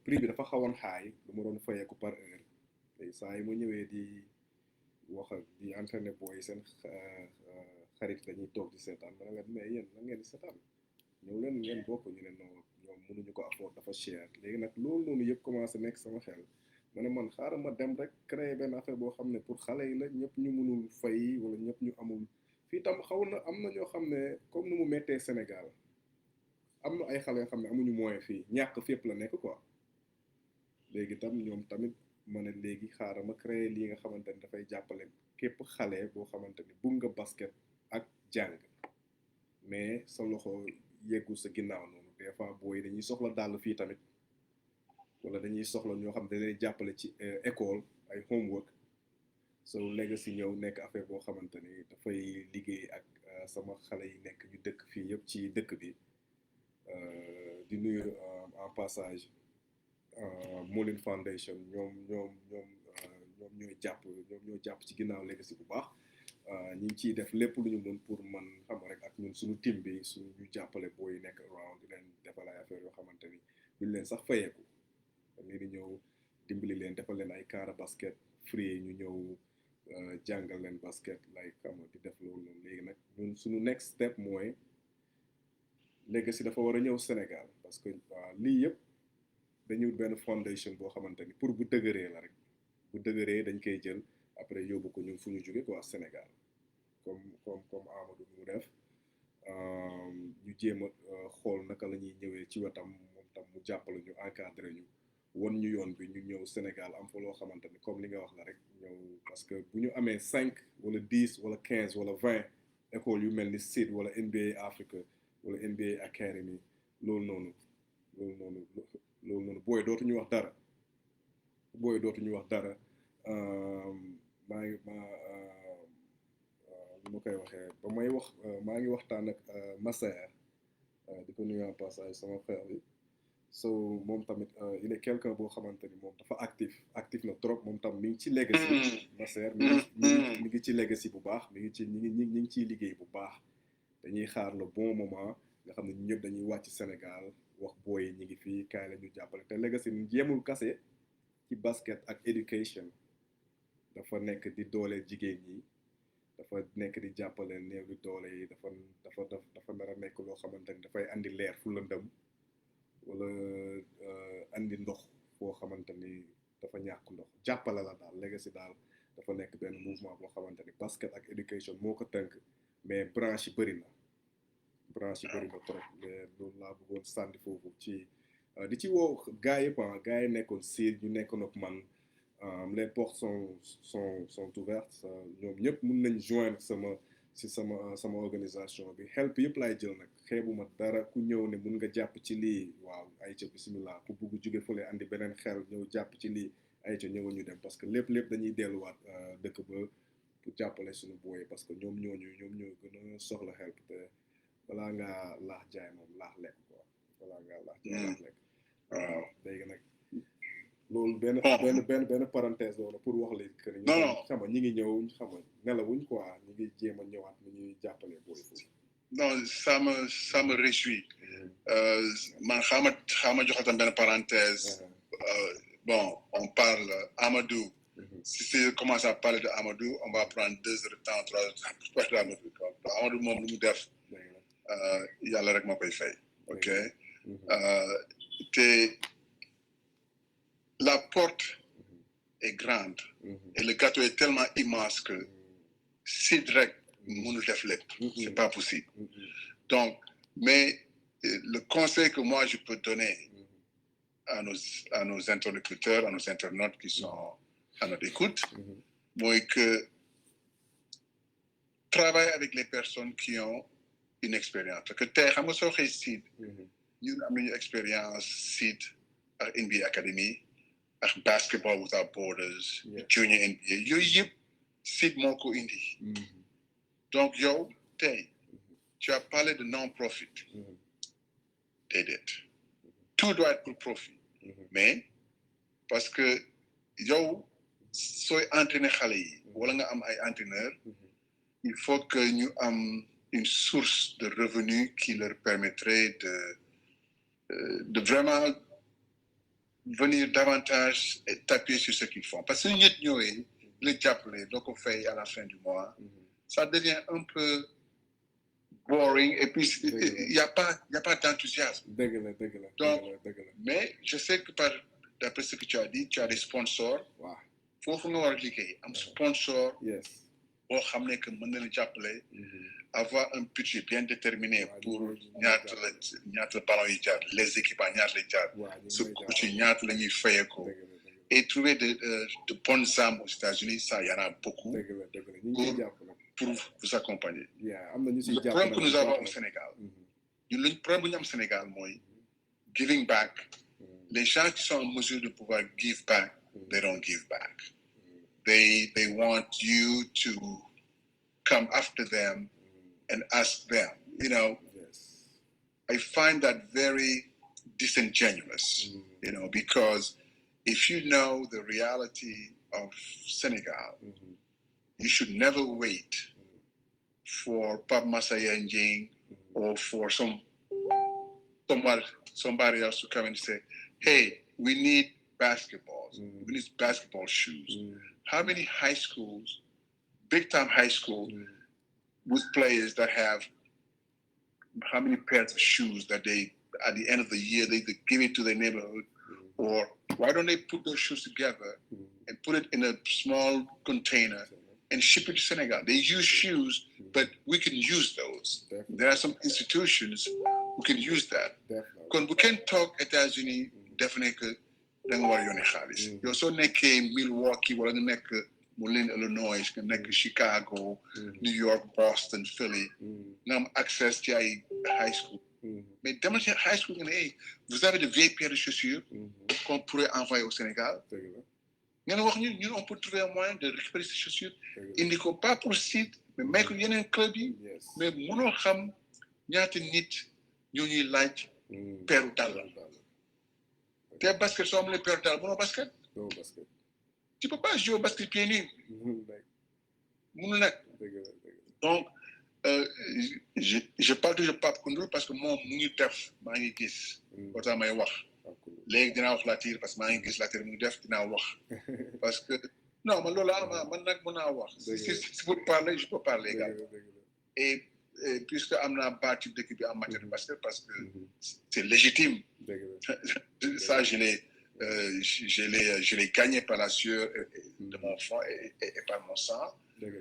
prix bi dafa xawoon xaay lu ma doon fayeeku par heure léegi saa yi ma ñëwee di wax ak di entraîné booy seen xarit dañuy toog di seetaan ma ne leen mais yéen la ngeen di seetaan ñëw leen ngeen bokk ñu ne non ñoom mënuñu ko afford dafa cher léegi nag loolu noonu yëpp commencé nekk sama xel ma ne man xaaral ma dem rek créer benn affaire boo xam ne pour xale yi la ñëpp ñu mënul fay wala ñëpp ñu amul fii tam xaw na am na ñoo xam ne comme nu mu méttee Sénégal am na ay xale yoo xam ne amuñu moyen fii ñàkk fépp la nekk quoi léegi tam ñoom tamit ma ne léegi xaaral ma créer lii nga xamante ni dafay jàppale képp xale boo xamante ni bugg nga basket ak jàng mais sa loxo yeggul sa ginnaaw noonu des fois booy dañuy soxla dàll fii tamit wala dañuy soxla ñoo xam ne dañuy jàppale ci école ay homework so legacy ñëw nekk affaire boo xamante ni dafay liggéey ak sama xale yi nekk ñu dëkk fii yëpp ci dëkk bi di nuyu en passage Molin Foundation ñoom ñooy jàpp ci ginnaaw legacy bu baax ñi ngi ciy def lépp lu ñu mën pour man xam rek ak ñun suñu team bi suñu jàppale booy nekk around di leen defal ay affaire yoo xamante ni duñ leen sax fayeeku dañ di ñëw dimbali leen defal leen ay kaara basket free ñu ñëw jàngal leen basket like xam nga di def loolu noonu léegi nag ñun suñu next step mooy legacy dafa war a ñëw Sénégal parce que lii yëpp dañuy wut benn foundation boo xamante ni pour bu dëgëree la rek bu dëgëree dañ koy jël après yóbbu ko ñun fu ñu jóge quoi Sénégal comme Amadou mu def ñu jéem a xool naka la ñuy ñëwee ci wetam moom tam mu jàppale ñu encadré ñu won ñu yoon bi ñu ñëw Sénégal am fa loo xamante ni comme li nga wax la rek ñëw parce que bu ñu amee 5 wala 10 wala 15 wala 20 écoles yu mel ni SID wala NBA Africa wala NBA Academy loolu noonu booy dootuñu wax dara maa ngi lu ma koy waxee ba may wax maa ngi waxtaan ak Massaer di ko nuyu en passage sama frère bi so moom tamit il est quelqu'un boo xamante ni moom dafa actif na trop moom tam mi ngi ci legacy Massaer mi ngi ci legacy bu baax mi ngi ciy liggéey bu baax dañuy xaar le bon moment nga xam ne ñu ñëpp dañuy wàcc Sénégal wax booy ñi ngi fii kaay la ñu jàppale te legacy jéemul kase ci basket ak education dafa nekk di dooleel jigéen ñi dafa nekk di jàppale néew di doole yi dafa nar a nekk loo xamante ni dafay andi leer fu lëndëm wala andi ndox foo xamante ni dafa ñàkk ndox jàppale la daal legacy daal dafa nekk benn mouvement boo xamante ni basket ak éducation moo ko tënk mais branche yi bëri na trop mais loolu laa bëggoon sànni foofu ci di ci woo gars yëpp gars yi nekkoon siir ñu nekkoon ak man les portes sont ouvertes ñoom ñëpp mun nañ joindre sama organisation bi help yëpp laay jël nag xeebuma dara ku ñëw ne mun nga jàpp ci lii waaw ay ca bismillah ku bugg jóge fële andi beneen xel ñëw jàpp ci lii ay ca ñëw ñu dem parce que lépp dañuy delluwaat dëkk ba pour jàppale suñu booy parce que ñoom ñoo gën a soxla help te balaa ngaa laax jaay moom laax lekk quoi balaa ngaa laax jaay laax lekk waaw léegi nag loolu benn parenthèse loolu pour wax leen que ni xam nga ñi ngi ñëw xam nga nelawuñ quoi ñi ngi jéem a ñëwaat ni ñuy jàppale booy foofu. Non, ça me réjouit. Man xama joxal tam benn parenthèse. Bon, on parle Amadou. Si je commence à parler de Amadou, on va prendre 2 heures de temps, 3 heures de temps pour parler d'Amadou. Amadou moom lu mu def yàlla rek moo koy fay. Ok. Te la porte est grande et le gâteau est tellement immense que si direct mënul def lépp, c'est pas possible. Donc, mais le conseil que moi je peux donner à nos interlocuteurs, à nos internautes qui sont à notre écoute, moi que travailler avec les personnes qui ont une expérience. Parce que tey xam nga soo xëy SID, ñun am nañu expérience SID ak NBA Academy, ak Basketball Without Borders, Junior NBA, yooyu yëpp SID moo ko indi. Donc yow tey tu as parlé de non-profit. Déedéet. Tout doit être pour profit. Mais parce que yow sooy entraîner xale yi wala nga am ay entraîneurs, il faut que ñu am une source de revenus qui leur permettrait de vraiment venir davantage et taper sur ce qu'ils font. Parce que ñett ñooy les jàppale doo ko fay à la fin du mois, ça devient un peu boring et puis il y a pas d'enthousiasme. Donc, mais je sais que d'après ce que tu as dit, tu as des sponsors. Wow. Foofu nga war a liggéey am sponsor. Boo xam ne que mën na la jàppale. Avoir un budget bien déterminé pour ñaata ballon yi jaar, les équipements ñaata lay jaar, su coach yi ñaata la ñuy fayee ko. Et trouver de bonnes âmes aux États-Unis, ça y en a beaucoup. Pour vous accompagner. Le problème que nous avons au Sénégal, le problème que nous avons au Sénégal, c'est giving back. Les gens qui sont en mesure de pouvoir give back, they don't give back. They want you to come after them and ask them. You know, I find that very disingenuous, you know, because if you know the reality of Senegal, you should never wait for Pap Masaya Njing or for somebody else to come and say, hey, we need basketballs. We need basketball shoes. How many high schools, big time high schools, with players that have how many pairs of shoes that they, at the end of the year, they give it to their neighborhood? Or why don't they put those shoes together and put it in a small container and ship it to Senegal? They use shoes, but we can use those. There are some institutions who can use that. Because we can talk États-Unis, definitely, da nga war a yónnee xaalis. Yow soo nekkee Milwaukee wala nga nekk Moline, Illinois, nga nekk Chicago, New York, Boston, Philly, nga am access to ay high school. Mais demal ci high school nga ne hey, vous avez de vieilles paires de chaussures qu'on pourrait envoyer au Sénégal. Ngeen wax ñun on peut trouver un moyen de récupérer ces chaussures, indi ko pas pour site, mais may ko yeneen club yi, mais mënoo xam ñaata nit ñoo ñuy laaj paire dàll. Te basket soo amulee paire dàll mënoo basket. Tu peux pas jouer au basket pieds nus. Mënul nekk. Donc je parle toujours Pape Koundoul parce que moom mu ngi def maa ngi gis boo tax may wax léegi dinaa wax Latir parce que maa ngi gis Latir mu ngi def dinaa wax parce que non man loolu man nag mën naa wax si pour parler je peux parler également et puisque am naa baatu dëkk bi en matière de basket parce que c'est légitime ça je je l'ai gagné par la sueur de mon front et par mon sang.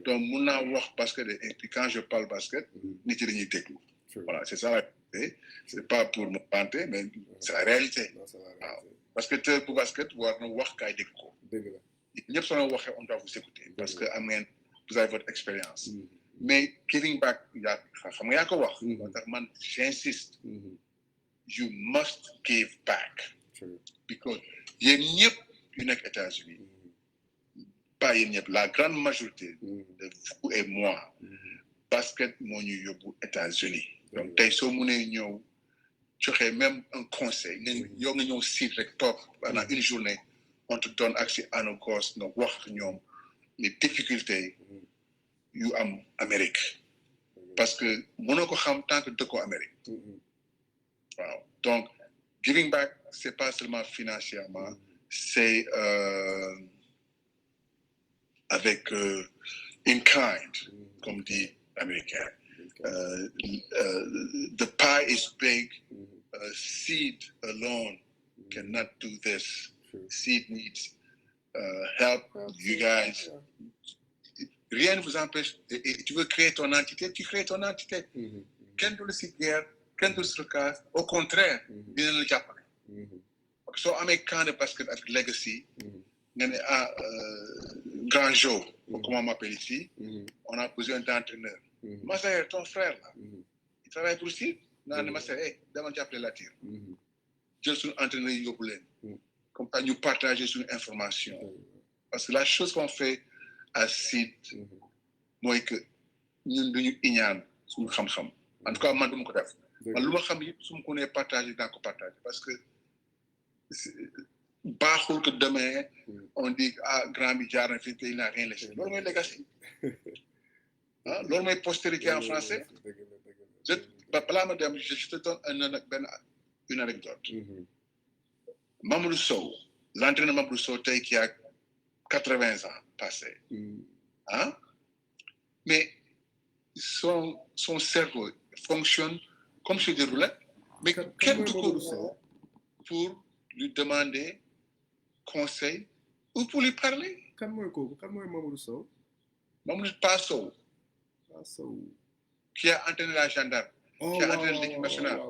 Donc, mon avoir basket, et puis quand je parle basket, ni tu n'y t'écoutes. Voilà, c'est ça la réalité. C'est pas pour me vanter, mais c'est la réalité. Parce que pour basket, vous avez voir qu'il y a des cours. On doit vous écouter parce que vous avez votre expérience. Mais giving back, j'insiste, you must give back. Because il y a une États-Unis. Pas la grande majorité de vous et moi, basket, mon aux États-Unis. Donc, tu aurais même un conseil. Il y a un site pendant une journée, on te donne accès à nos gosses, nos work, les difficultés en Amérique. Parce que mon tant que de Amérique. Wow. Donc, giving back, c'est pas seulement financièrement, c'est avec in kind, comme dit l'américain. The pie is big. Seed alone cannot do this. Seed needs help. You guys. Rien ne vous empêche. Et tu veux créer ton entité, tu crées ton entité. Quel de le guerre, quel de ce cas, au contraire, il ne le Japon. So, américain de basket avec Legacy, grand jour, comment on m'appelle ici, on a besoin d'entraîneur. Ma sœur, ton frère, là, il travaille pour ici. Non, ma sœur, demande d'appeler la tire. Je suis entraîneur, comme ça, nous partageons sur information. Parce que la chose qu'on fait à site, moi, que nous ignorons sur le xam-xam. En tout cas, moi, je me connais. Mais le xam, je me connais partager dans le partage. Parce que, baaxul que demain, on dit, ah, grand Bidjar, il n'a rien laissé. L'autre, c'est legacy. L'autre, c'est postérité en français. Je te donne une anecdote. Mamoudou Sow, l'entraîneur Mamoudou Sow, qui a 80 ans passé. Hein? Mais son cerveau fonctionne comme sur des roulettes. Mais quel pour lui demander conseil ou pour lui parler? Mamoudou Sow? Mamoudou Sow. Qui a entraîné la gendarme, qui a entraîné l'équipe nationale.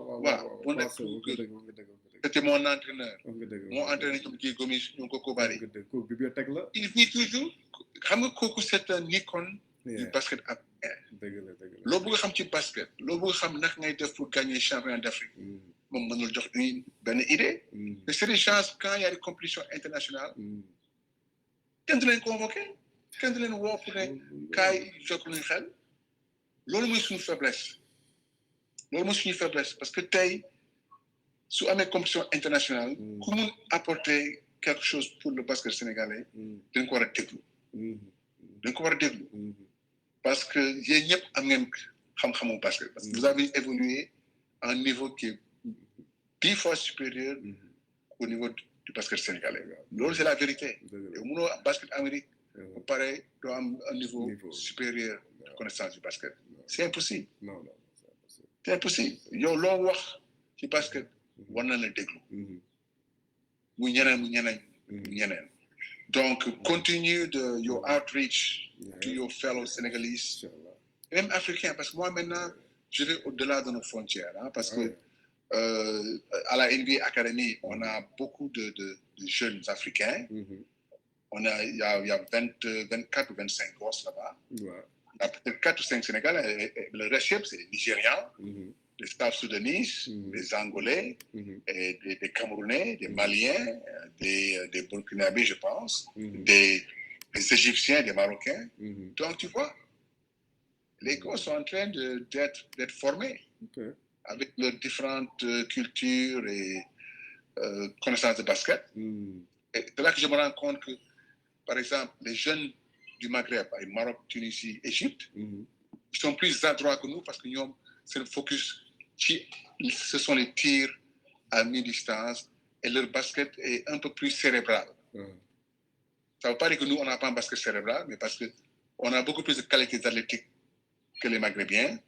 C'était mon entraîneur. Mon entraîneur, qui est Gomis, il vit toujours. C'est un icône du basket africain. L'objet du basket, l'objet pour gagner le championnat d'Afrique. Une idée. Mais c'est des chances quand il y a des compétitions internationales. Quand tu les convoqué, quand tu les vois pour les cas, c'est une faiblesse. C'est une faiblesse parce que sur une compétition internationale, comment apporter quelque chose pour le basket sénégalais, d'un coup parce que il y a un basket. Parce que vous avez évolué à un niveau qui est 10 fois supérieur au niveau du basket sénégalais. C'est la vérité. Et au monde basket américain, pareil, doit avoir un niveau supérieur de connaissance du basket. C'est impossible. Non. C'est impossible. Yo, l'on voit du basket, on a le déglou. Donc, continue de your outreach to your fellow Senegalese, et même africains, parce que moi maintenant, je vais au-delà de nos frontières, hein, parce que à la NBA Academy, on a beaucoup de jeunes africains. Il y a 24 ou 25 gosses là-bas. Il y a peut-être 4 ou 5 Sénégalais. Et le reste, c'est les Nigérians, les Soudanais, les Angolais, et des Camerounais, des Maliens, des Burkinabés, je pense, des Égyptiens, des Marocains. Donc, tu vois, les gosses sont en train d'être formés avec leurs différentes cultures et connaissances de basket. Et c'est là que je me rends compte que, par exemple, les jeunes du Maghreb, Maroc, Tunisie, Égypte, ils sont plus adroits que nous parce que nous, c'est le focus, ce sont les tirs à mi-distance et leur basket est un peu plus cérébral. Ça ne veut pas dire que nous, on n'a pas un basket cérébral, mais parce qu'on a beaucoup plus de qualités athlétiques que les Maghrébiens.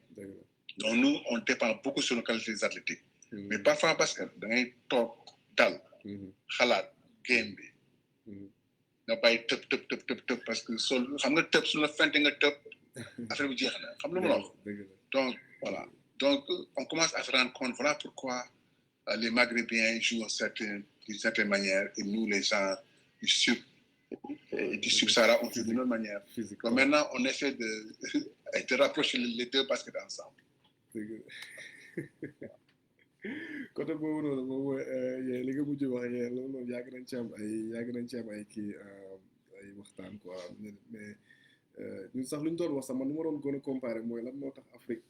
Donc nous, on dépend beaucoup sur nos qualités athlétiques. Mais parfois, en basket, on est top, dal, khalat, game bi nga bàyyi tëb parce que sol xam nga tëb su la fente nga tëb affaire bi jeex na xam lu ma la wax donc voilà donc on commence à se rendre compte voilà pourquoi les Maghrébins jouent d'une certaine manière et nous les gens du Sub-Sahara on joue d'une autre manière donc maintenant on essaie de rapprocher les deux baskets ensemble côté boobu noonu moom li nga mujj wax loolu yàgg nañ ci am ay kii ay waxtaan quoi mais ñun sax lu ñu doon wax sax man nu ma doon gën a comparer mooy lan moo tax Afrique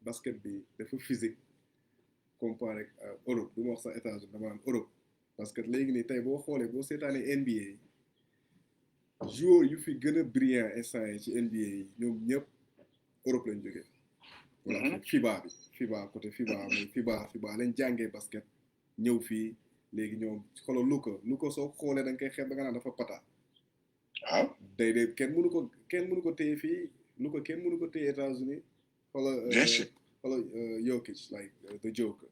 basket bi dafa physique comparé ak Europe du ma wax sax États-Unis dama naan Europe parce que léegi nii tey boo xoolee boo seetaanee NBA joueurs yu fi gën a brillant instant yi ci NBA yi ñoom ñëpp Europe lañ jógee. voilà FIBA côté FIBA lañ jàngee basket ñëw fii léegi ñoom xoolal Luka soo xoolee da nga koy xeeb da nga naan dafa pata. waaw day kenn mënu ko téye fii Luka kenn mënu ko téye États-Unis xoolal Jokic like the Joker.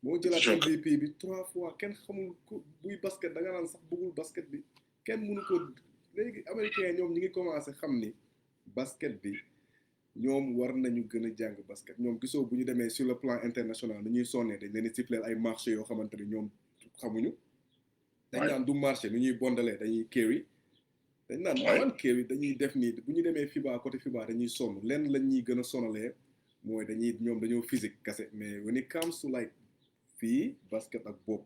moo jëlaat MVP bi 3 fois kenn xamul ko buy basket da nga naan sax bëggul basket bi kenn mënu ko léegi américain ñoom ñi ngi commencé xam ni basket bi. ñoom war nañu gën a jàng basket ñoom gisoo bu ñu demee sur le plan international ni ñuy sonnee dañ leen di siffler ay marché yoo xamante ni ñoom xamuñu. dañ naan du marché ni ñuy bondalee dañuy carry. dañ naan man carry dañuy def nii bu ñu demee FIBA côté FIBA dañuy sonn lenn lañ ñuy gën a sonalee mooy ñoom dañoo physique kese mais when it comes to like fii basket ak bopp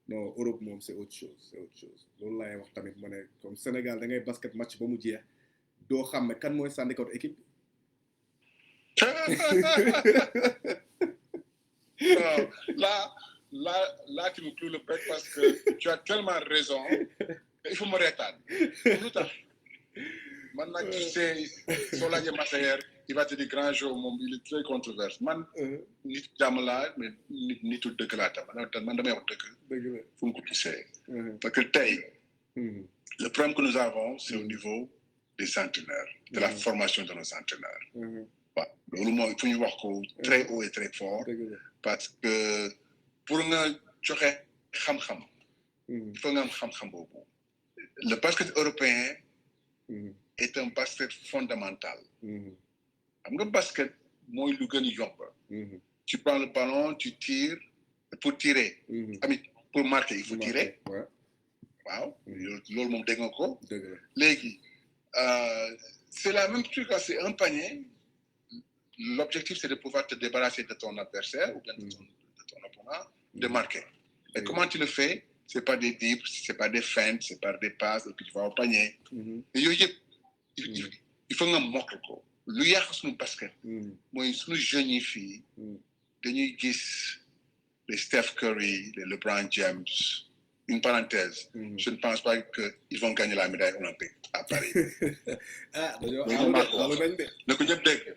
non Europe moom c'est autre chose loolu laay wax tamit ma ne comme Sénégal da ngay basket match ba mu jeex doo xam ne kan mooy sànni kaw équipe. Là, tu me cloues le bec parce que tu as tellement raison. Il faut me retarder. Maintenant, tu sais, Solagé Massayer, il va te dire grand jour, il est très controversé. Man, ni Jamala, mais ni tout de là. Man, damay wax dëgg. Fu mu ko gisee. Parce que tey, le problème que nous avons, c'est au niveau des centenaires, de la formation de nos centenaires. waaw loolu mooy fu ñu wax ko très haut et très fort parce que pour nga joxe xam-xam il faut nga am xam-xam boobu le basket européen est un basket fondamental xam nga basket mooy lu gën a yomb tu prends le ballon tu tires pour tirer amit pour marquer il faut tirer waaw loolu moom dégg nga ko léegi c'est la même truc c'est un panier. L'objectif, c'est de pouvoir te débarrasser de ton adversaire ou bien de ton opponent, de marquer. Et comment tu le fais? C'est pas des dribbles, c'est pas des feintes, c'est pas des passes, et puis tu vas au panier. Et il faut nga mokk ko. Lu yàq suñu basket. mooy suñu jeunes yi fii dañuy gis les Steph Curry, les LeBron James. Une parenthèse, je ne pense pas qu'ils vont gagner la médaille olympique à Paris.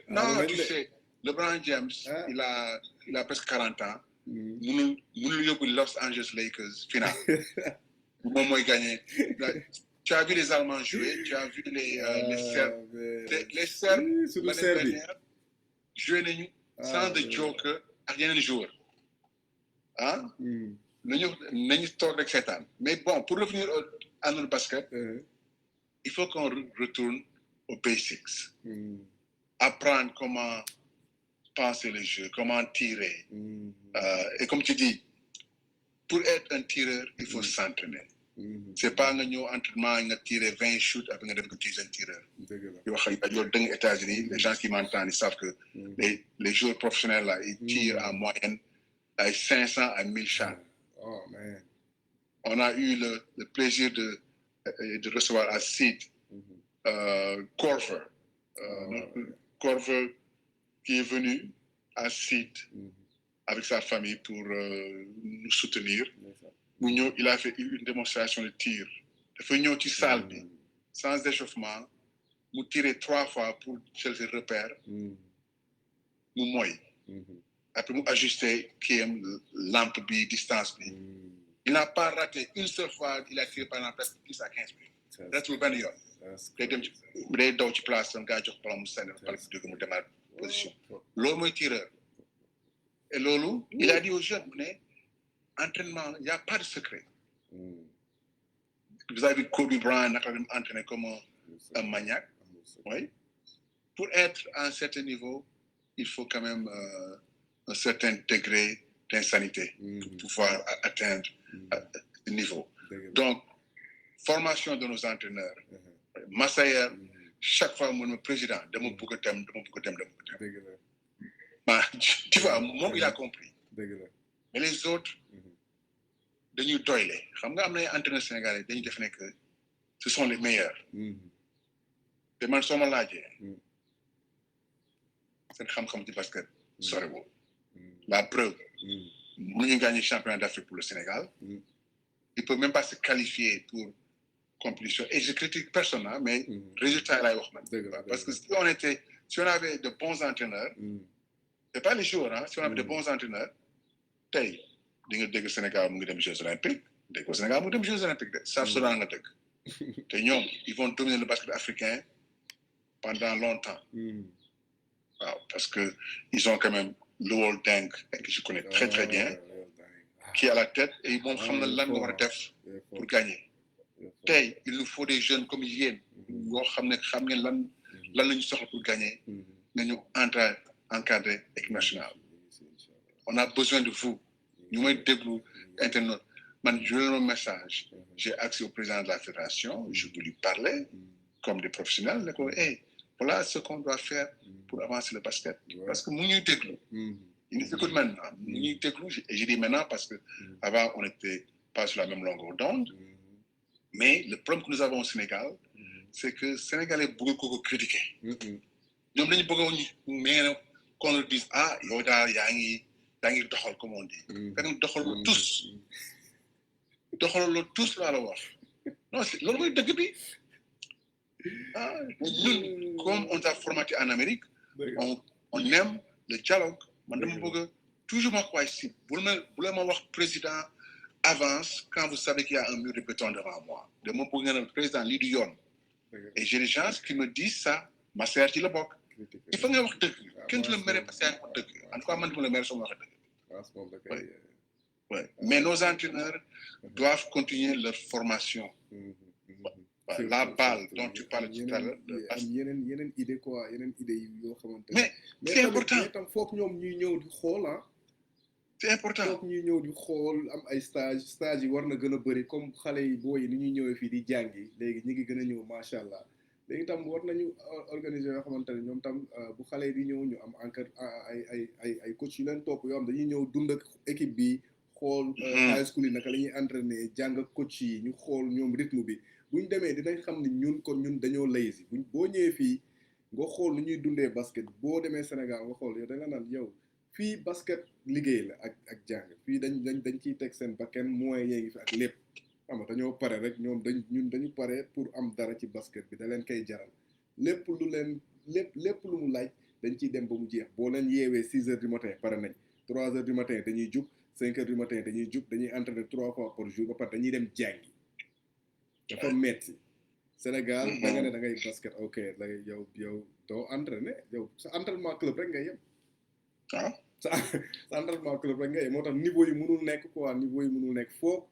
Non, tu sais, LeBron James, il a presque 40 ans. Nous Los Angeles Lakers, final. Bon, moi, gagné. Tu as vu les Allemands jouer, tu as vu les Serbes. Les Serbes, l'année dernière, jouer sans de joker, rien de joueur. Hein? Nañu toog rek seetaan mais bon pour revenir à notre basket il faut qu'on retourne aux basics apprendre comment penser le jeu comment tirer et comme tu dis pour être un tireur il faut s'entraîner c'est pas nga ñëw entraînement nga tirer 20 shoots après nga def ko tirer un tireur yoo xam ne loolu dëgg États-Unis les gens qui m'entendent ils savent que les joueurs professionnels là ils tirent en moyenne à 500 à 1000 shots. Oh man. On a eu le plaisir de recevoir à Sid Corver. Corver qui est venu à Sid avec sa famille pour nous soutenir. Il a fait une démonstration de tir. Il a fait une petite salle sans échauffement. Nous tirer 3 fois pour chercher le repère. Nous moy. Après, nous ajuster lampe, distance. Il n'a pas raté une seule fois, il a tiré pendant presque 10 à 15 minutes. Reste le bagnole. Il est dans une place, un gars qui a une position. L'homme est tireur. Et Lolo, il a dit aux jeunes, entraînement, il n'y a pas de secret. vous avez vu Kobe Bryant naka la dem entraîné comme un maniaque. Oui. Pour être à un certain niveau, il faut quand même un certain degré d'insanité pour pouvoir atteindre ce niveau. Donc, formation de nos entraîneurs. Massayer, chaque fois, mon président, de mon beaucoup de thème. Tu vois, moi, il a compris. Mais les autres, dañuy doyle xam nga am na ay entraîneurs sénégalais dañuy def ne que ce sont les meilleurs. te man soo ma laajee seen xam-xam ci basket sorewul. La preuve mënuñu gagner championnat d'Afrique pour le Sénégal. Il peut même pas se qualifier pour compétition et je critique personne mais résultat laay wax man. Parce que si on avait de bons entraîneurs c'est pas les joueurs si on avait de bons entraîneurs tey di nga dégg Sénégal mu ngi dem Jeux olympiques dégg ko Sénégal mu ngi dem Jeux olympiques de South Soudan nga dëgg te ñoom ils vont dominer le basket africain pendant longtemps. Waaw parce que ils ont quand même Luol Deng que je connais très très bien qui est à la tête et moom xam na lan nga war a def pour gagner tey il nous faut des jeunes comme yéen yoo xam ne xam ngeen lan lañu soxla pour gagner nga ñu encadrer équipe nationale. On a besoin de vous. Ñu may déglu internet man je donne un message. J'ai accès au président de la fédération, je peux lui parler comme des professionnels ne ko hey voilà ce qu'on doit faire pour avancer le basket. Parce que mu ñuy déglu. Il nous écoute maintenant. Mu ñuy déglu et je dis maintenant parce que avant on n'était pas sur la même longueur d'onde. Mais le problème que nous avons au Sénégal, c'est que Sénégalais bëgg ko critiquer. ñoom dañu bëgg mais qu'on leur dise yow daal yaa ngi doxal comme on dit. fekk doxaloo tous laa la wax non loolu mooy dëgg bi ñun comme on t'a formaté en Amérique on aime le dialogue man dama bëgg toujours ma quoi ici bu la ma wax président avance quand vous savez qu'il y a un mur de béton devant moi dama bëgg nga ne président lii du yoon et j'ai des gens qui me disent ça ma sœur ci la bokk il faut nga wax dëgg kenn du la mere parce que yaa ngi wax dëgg en tout cas man du ma la mere soo ma waxee dëgg. Oui. Mais nos entraîneurs doivent continuer leur formation. La balle dont tu parles tout à l'heure. yeneen idée quoi yeneen idée yoo xamante mais c'est important mais tam foog ñoom ñuy ñëw di xool c'est important foog ñuy ñëw di xool am ay stage yi war na gën a bëri comme xale yi booy yi ni ñuy ñëwee fii di jàngi léegi ñi ngi gën a ñëw macha allah léegi tam war nañu organiser yoo xamante ne ñoom tam bu xale yi di ñëw ñu am encore ay coach yu leen topp yoo xam dañuy ñëw dund ak équipe bi xool high school yi naka la ñuy entraîner jàng ak coach yi ñu xool ñoom rythme bi bu ñu demee dinañ xam ne ñun dañoo lazy boo ñëwee fii nga xool nu ñuy dundee basket boo demee Sénégal nga xool yow da nga naan yow fii basket liggéey la ak jàng fii dañ ciy teg seen bakken moyens yee ngi fi ak lépp xam nga dañoo pare rek ñoom dañu pare pour am dara ci basket bi da leen koy jaral lépp lu mu laaj dañ ciy dem ba mu jeex boo leen yeewee 6 heures du matin pare nañ 3 heures du matin dañuy jug 5 heures du matin dañuy jug dañuy entraîner 3 fois par jour ba pare dañuy dem jàngi dafa metti Sénégal da nga ne da ngay basket ok yow doo entraîner yow sa entraînement club rek ngay yem sa entraînement club rek ngay yem moo tax niveau yi mënul nekk quoi niveau yi mënul nekk foog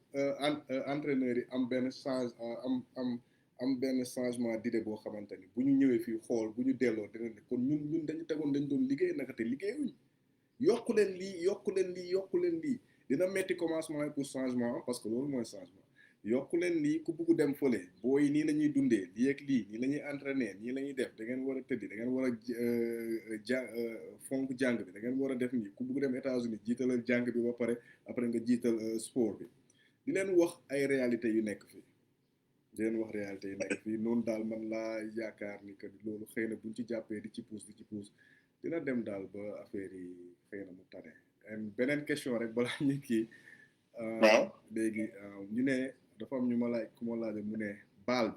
entraîneurs yi am benn changement d'idée boo xamante ni bu ñu ñëwee fii xool bu ñu delloo dina ne kon ñun dañu tegoon dañ doon liggéey naka te liggéeyuñ yokku leen lii dina metti commencement pour changement parce que loolu mooy changement yokku leen lii ku bugg dem fële booy nii la ñuy dundee lii ak lii nii la ñuy entraîner nii la ñuy def da ngeen war a tëddi da ngeen war a fonk jàng bi da ngeen war a def nii ku bugg dem États-Unis jiitalal jàng bi ba pare après nga jiital sport bi di leen wax ay réalités yu nekk fii noonu daal man laa yaakaar ni que loolu xëy na buñ ci jàppee di ci pousse dina dem daal ba affaire yi xëy na mu tane beneen question rek balaa ñu kii waaw léegi ñu ne dafa am ñu ma laaj ku ma laaj mu ne baal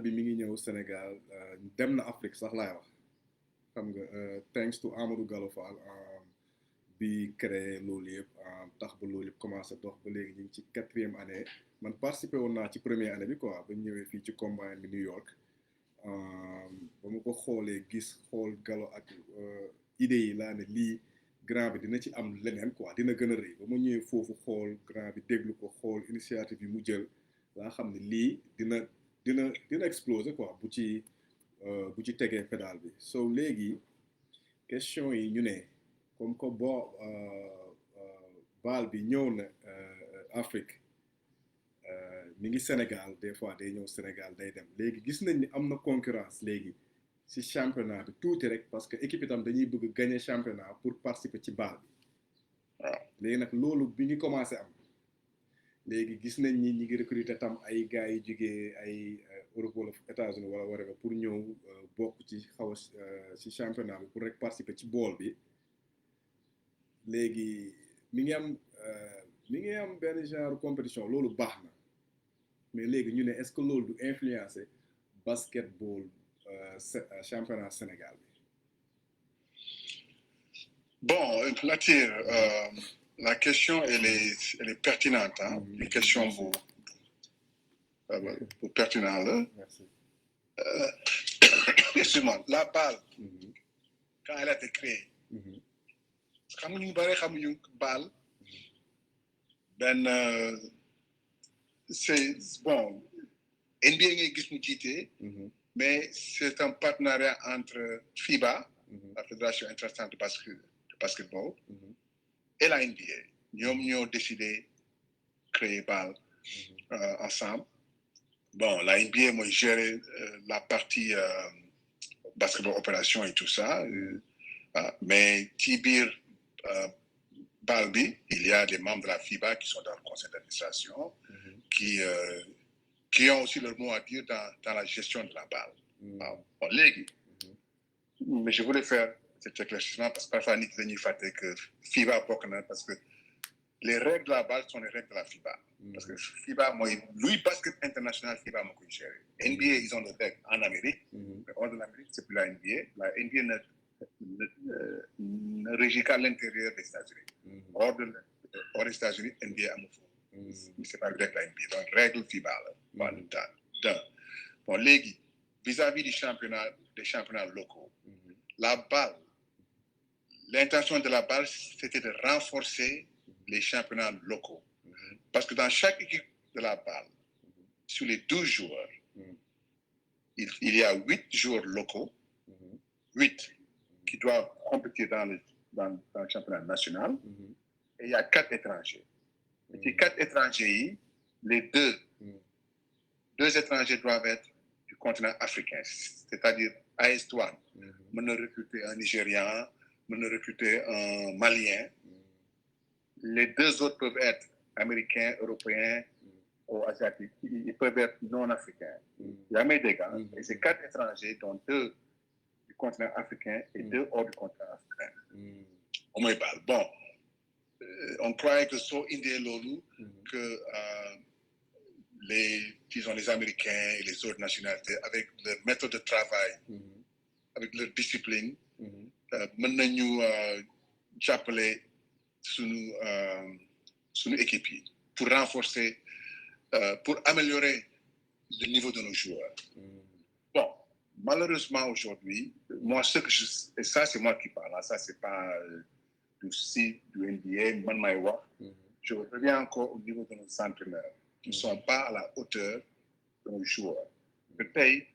bi mi ngi ñëw Sénégal dem na Afrique sax laay wax xam nga thanks to Amadou Gallo Fall bi créé loolu yëpp tax ba loolu yëpp commencé dox ba léegi ñu ngi ci 4e année man participé woon naa ci première année bi quoi ba ñëwee fii ci combine bi New York ba ma ko xoolee xool Gallo ak idées yi laa ne lii grand bi dina ci am leneen quoi dina gën a rëy ba ma ñëwee foofu xool grand bi déglu ko xool initiative yi mu jël laa xam ne lii dina exploser quoi bu ci tegee pédale bi so léegi question yi ñu ne comme que baal bi ñëw na Afrique mi ngi Sénégal des fois day ñëw Sénégal day dem léegi gis nañ ni am na concurrence léegi ci championnat bi tuuti rek parce que équipe itam dañuy bëgg gagner championnat pour participer ci baal bi waaw léegi nag loolu bi ñu commencé am léegi gis nañ ni ñi ngi recruter tam ay gars yi jógee ay Europe wala États-Unis wala whatever pour ñëw bokk ci xaw a ci championnat bi pour rek participer ci bool bi léegi mi ngi am benn genre compétition loolu baax na mais léegi ñu ne est-ce que loolu du influencer basketball championnat Sénégal bi. Bon, Latir, la question elle est pertinente hein. Une question pertinente là. Merci. Excuse-moi, la balle quand elle a été créée. xam nga ñu bari xamuñu balle benn c'est bon NBA ngay gis mu jiite mais c'est un partenariat entre FIBA la Fédération internationale de basketball et la NBA ñoom ñoo décidé créer balle ensemble bon la NBA mooy gérer la partie basketball opération et tout ça mais ci biir Balbi, il y a des membres de la FIBA qui sont dans le conseil d'administration, qui ont aussi leur mot à dire dans la gestion de la balle. Bon, mais je voulais faire cet éclaircissement parce que parfois, nous avons fait que FIBA parce que les règles de la balle sont les règles de la FIBA. Parce que FIBA, moi, lui, basket international, FIBA m'a géré. NBA, ils ont des règles en Amérique, mais hors de l'Amérique, c'est plus la NBA. La NBA ne régit qu'à l'intérieur des États-Unis. Hors des États-Unis, NBA amu fa. C'est pas direct la NBA. Donc, règle FIBA là. Bon, léegi, vis-à-vis des championnats locaux, la balle, l'intention de la balle, c'était de renforcer les championnats locaux. Parce que dans chaque équipe de la balle, sur les 12 joueurs, il y a 8 joueurs locaux, 8 qui doivent compétir dans le championnat national, et il y a 4 étrangers. Et ces 4 étrangers, les deux étrangers doivent être du continent africain, c'est-à-dire AS Douanes. On peut recruter un Nigérian, on peut recruter un Malien. Les 2 autres peuvent être américains, européens ou asiatiques. Ils peuvent être non-africains. Il y a des gars. Et ces 4 étrangers, dont 2 du continent africain et 2 hors du continent africain. On me parle. Bon, on croyait que so indé lolu que les Américains et les autres nationalités, avec leur méthode de travail, avec leur discipline, mën nañu jàppale sunu équipe yi pour renforcer, pour améliorer le niveau de nos joueurs. Bon, malheureusement aujourd'hui, moi et ça c'est moi qui parle, ça c'est pas du NBA, man may wax. Je reviens encore au niveau de nos entraîneurs qui ne sont pas à la hauteur de nos joueurs. Peut-être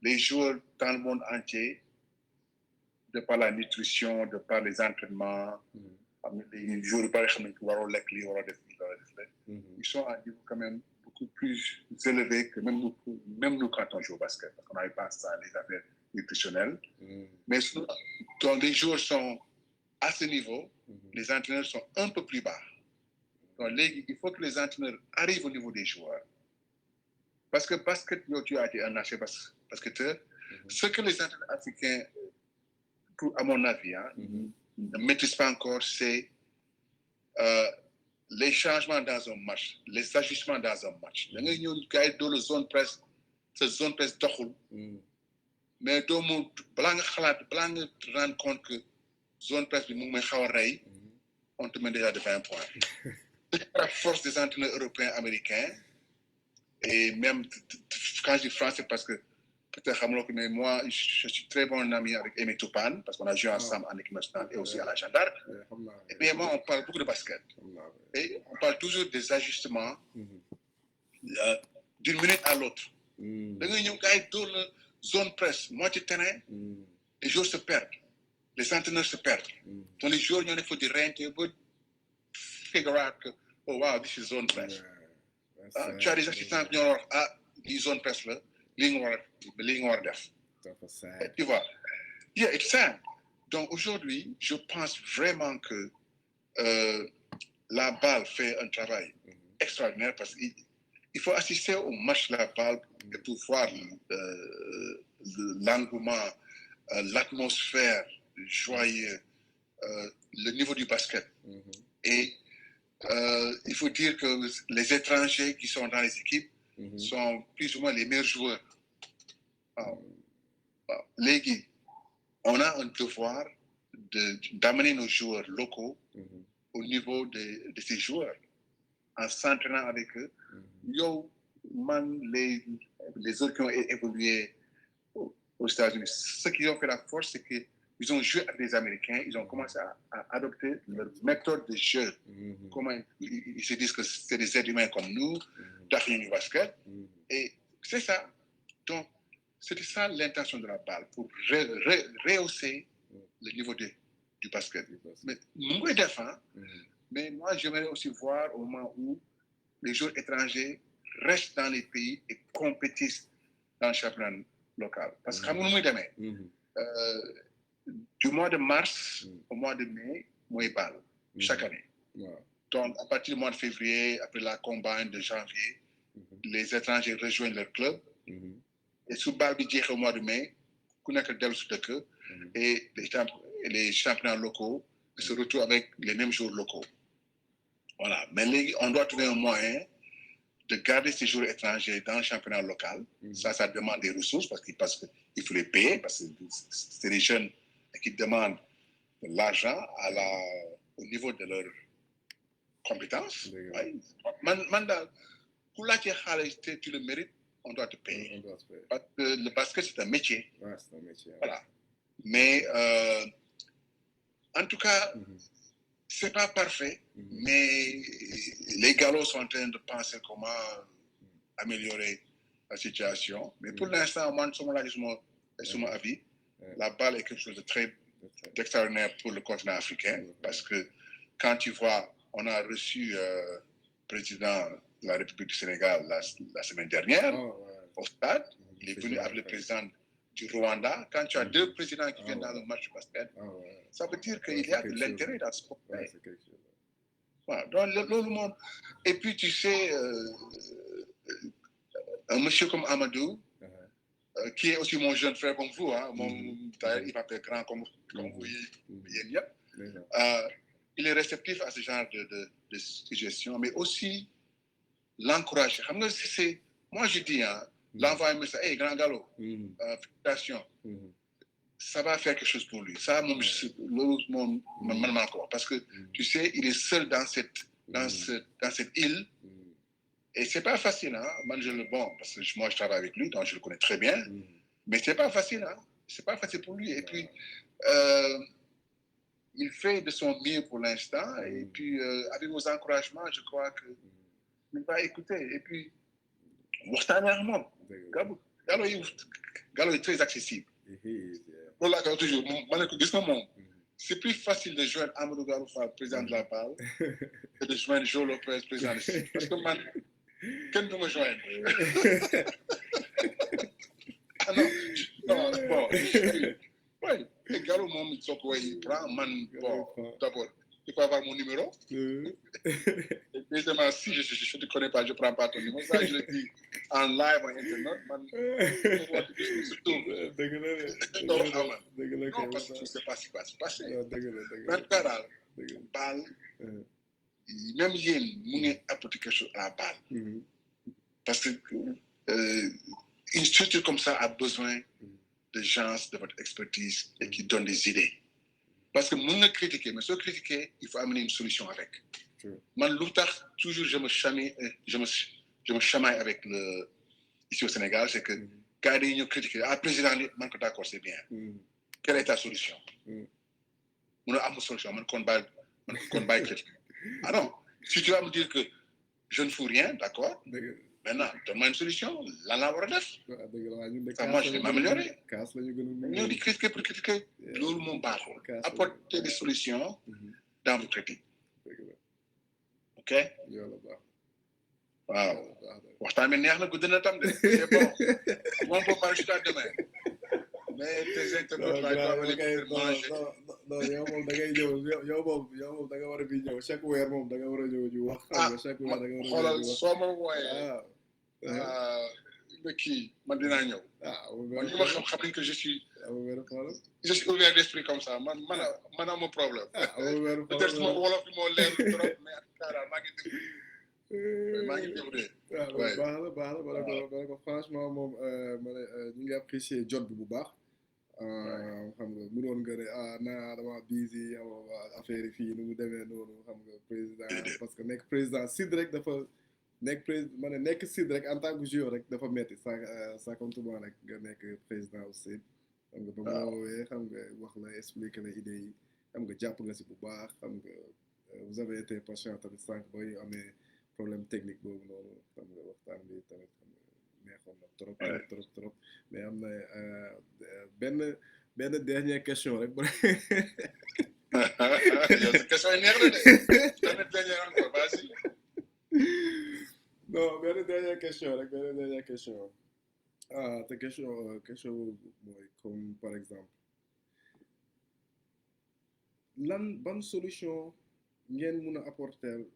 les joueurs dans le monde entier, de par la nutrition, de par les entraînements, les joueurs ils sont à un niveau quand même beaucoup plus élevé que même nous quand on joue au basket, parce qu'on n'avait pas ça, les affaires nutritionnelles. Mais quand les joueurs sont à ce niveau, les entraîneurs sont un peu plus bas. Donc, il faut que les entraîneurs arrivent au niveau des joueurs. Parce que tu as été un ancien basketteur, ce que les entraîneurs africains, à mon avis, ne maîtrisent pas encore, c'est les changements dans un match, les ajustements dans un match. Il y a dans la zone presse, cette zone presse d'Okhul. Mais dans le te rendre compte que zone presse, on te met déjà de 20 points. La force des entraîneurs européens, américains, et même quand je dis français, parce que peut-être, mais moi, je suis très bon ami avec Aimé Toupane, parce qu'on a joué ensemble en équipe nationale et aussi à la Jeanne d'Arc. Et bien, moi, on parle beaucoup de basket. Et on parle toujours des ajustements d'une minute à l'autre. Dans la zone presse, moitié terrain, les joueurs se perdent. Les entraîneurs se perdent. Donc, les joueurs, il faut des rentes pour figure out que, oh wow, this is zone press. Tu as des assistants qui ont des zone press là, ligne def. Tu vois, yeah, it's sad. Donc aujourd'hui, je pense vraiment que la balle fait un travail extraordinaire parce qu'il faut assister au match de la balle et pour voir l'engouement, l'atmosphère joyeuse, le niveau du basket. Et il faut dire que les étrangers qui sont dans les équipes sont plus ou moins les meilleurs joueurs. Légui, on a un devoir d'amener nos joueurs locaux au niveau de ces joueurs en s'entraînant avec eux. Yo, man, les autres qui ont évolué aux États-Unis, ce qui ont fait la force, c'est qu'ils ont joué avec les Américains, ils ont commencé à adopter leur méthode de jeu. Comment ils se disent que c'est des êtres humains comme nous, d'arriver du basket. Et c'est ça. Donc, c'était ça l'intention de la balle, pour rehausser le niveau du basket. Mais moi, mais moi, j'aimerais aussi voir au moment où les joueurs étrangers restent dans les pays et compétissent dans le championnat local. Parce que du mois de mars au mois de mai, moi, il balle chaque année. Donc, à partir du mois de février, après la combine de janvier, les étrangers rejoignent leur club. Et sous balle au mois de mai, et les championnats locaux se retrouvent avec les mêmes joueurs locaux. Voilà. Mais on doit trouver un moyen de garder ces joueurs étrangers dans le championnat local. Ça demande des ressources parce qu'il faut les payer, parce que c'est des jeunes qui demandent de l'argent au niveau de leurs compétences. Pour la tu le mérites, on doit te payer. Parce que le basket, c'est un métier. C'est un métier. Voilà. Mais en tout cas, c'est pas parfait, mais les Gallos sont en train de penser comment améliorer la situation. Mais pour l'instant, moi, sur mon avis, la balle est quelque chose de très d'extraordinaire pour le continent africain, parce que quand tu vois, on a reçu le président de la République du Sénégal la semaine dernière au stade. Il est venu avec le président du Rwanda. Quand tu as deux présidents qui viennent dans un match de basket, ça veut dire qu'il y a de l'intérêt dans ce sport. Voilà. Donc, le monde. Et puis, tu sais, un monsieur comme Amadou, qui est aussi mon jeune frère comme vous, hein, il m'appelle grand comme vous, il est réceptif à ce genre de suggestions, mais aussi l'encourager. Moi, je dis, hein, l'envoyer un message, hey, grand galop, félicitations. Ça va faire quelque chose pour lui. Ça, parce que, tu sais, il est seul dans cette île. Et c'est pas facile, hein. Parce que moi, je travaille avec lui, donc je le connais très bien. Mais c'est pas facile, hein. C'est pas facile pour lui. Et puis, il fait de son mieux pour l'instant. Et puis, avec vos encouragements, je crois qu'il va écouter. Et puis, Gallo est très accessible. C'est plus facile de joindre Amadou Gallo, président de la BAL, que de joindre Joe Lopez, président de CIF. Parce que quelqu'un peut me joindre. Bon. Oui, Gallo, il prend, d'abord, il faut avoir mon numéro. Et deuxièmement, si je ne te connais pas, je ne prends pas ton numéro. Ça, je le dis en live, en internet. Non, parce que tu ne sais pas ce qui va se passer. Balle, même yéen, vous pouvez apporter quelque chose à la balle. Parce que une structure comme ça a besoin de gens de votre expertise et qui donnent des idées. Parce que vous ne critiquez, mais si vous critiquez, il faut amener une solution avec. Moi, toujours, je me chamaille avec ici au Sénégal, c'est que gars yi dañuy ñëw critiquer président li man ko d'accord c'est bien. Quelle est ta solution? Mun a am solution man kon bàyyi critique. Ah non, si tu vas me dire que je ne fous rien, d'accord. Maintenant, donne-moi une solution. Lan laa war a def. Ça, moi, je vais m'améliorer. Ñoo di critiquer pour critiquer. Loolu moom baaxul. Apporter des solutions dans vos critiques. Ok? Waaw. Waxtaan bi neex na gudd na tam de. C'est bon. On peut pas jusqu'à demain. Mais tes internautes là doivent aller manger. Non, yow moom da ngay ñëw yow moom da nga war a di ñëw chaque weer moom da nga war a ñëw ñu wax. Chaque weer da nga war a ñëw xoolal soo ma wooyee. Kii man dinaa ñëw. man ñu ma xam nañ que je suis ouvert d'esprit comme ça man amoo problème. peut-être ma wolof bi moo leer trop mais carrément maa ngi déglu de. waaw baax la ko franchement moom ma ne ñu ngi apprécier jot bi bu baax. xam nga mënoon nga ne dama busy affaire yi fii nu mu demee noonu xam nga président parce que nekk président Sid rek dafa nekk président ma ne nekk Sid rek en tant que joueur rek dafa metti ça compte moi rek nga nekk président au Sid xam nga ba ma woowee xam nga wax la expliquer la idée yi xam nga jàpp nga si bu baax xam nga vous avez été patient tamit sànq ba ñu amee problème technique boobu noonu xam nga waxtaan bi tamit xam nga neexoon na trop mais am na benn dernière question rek. yow sa question yi neex na de. benn dernière encore vas-y. non benn dernière question rek te question mooy comme par exemple ban solution ngeen mun a apporter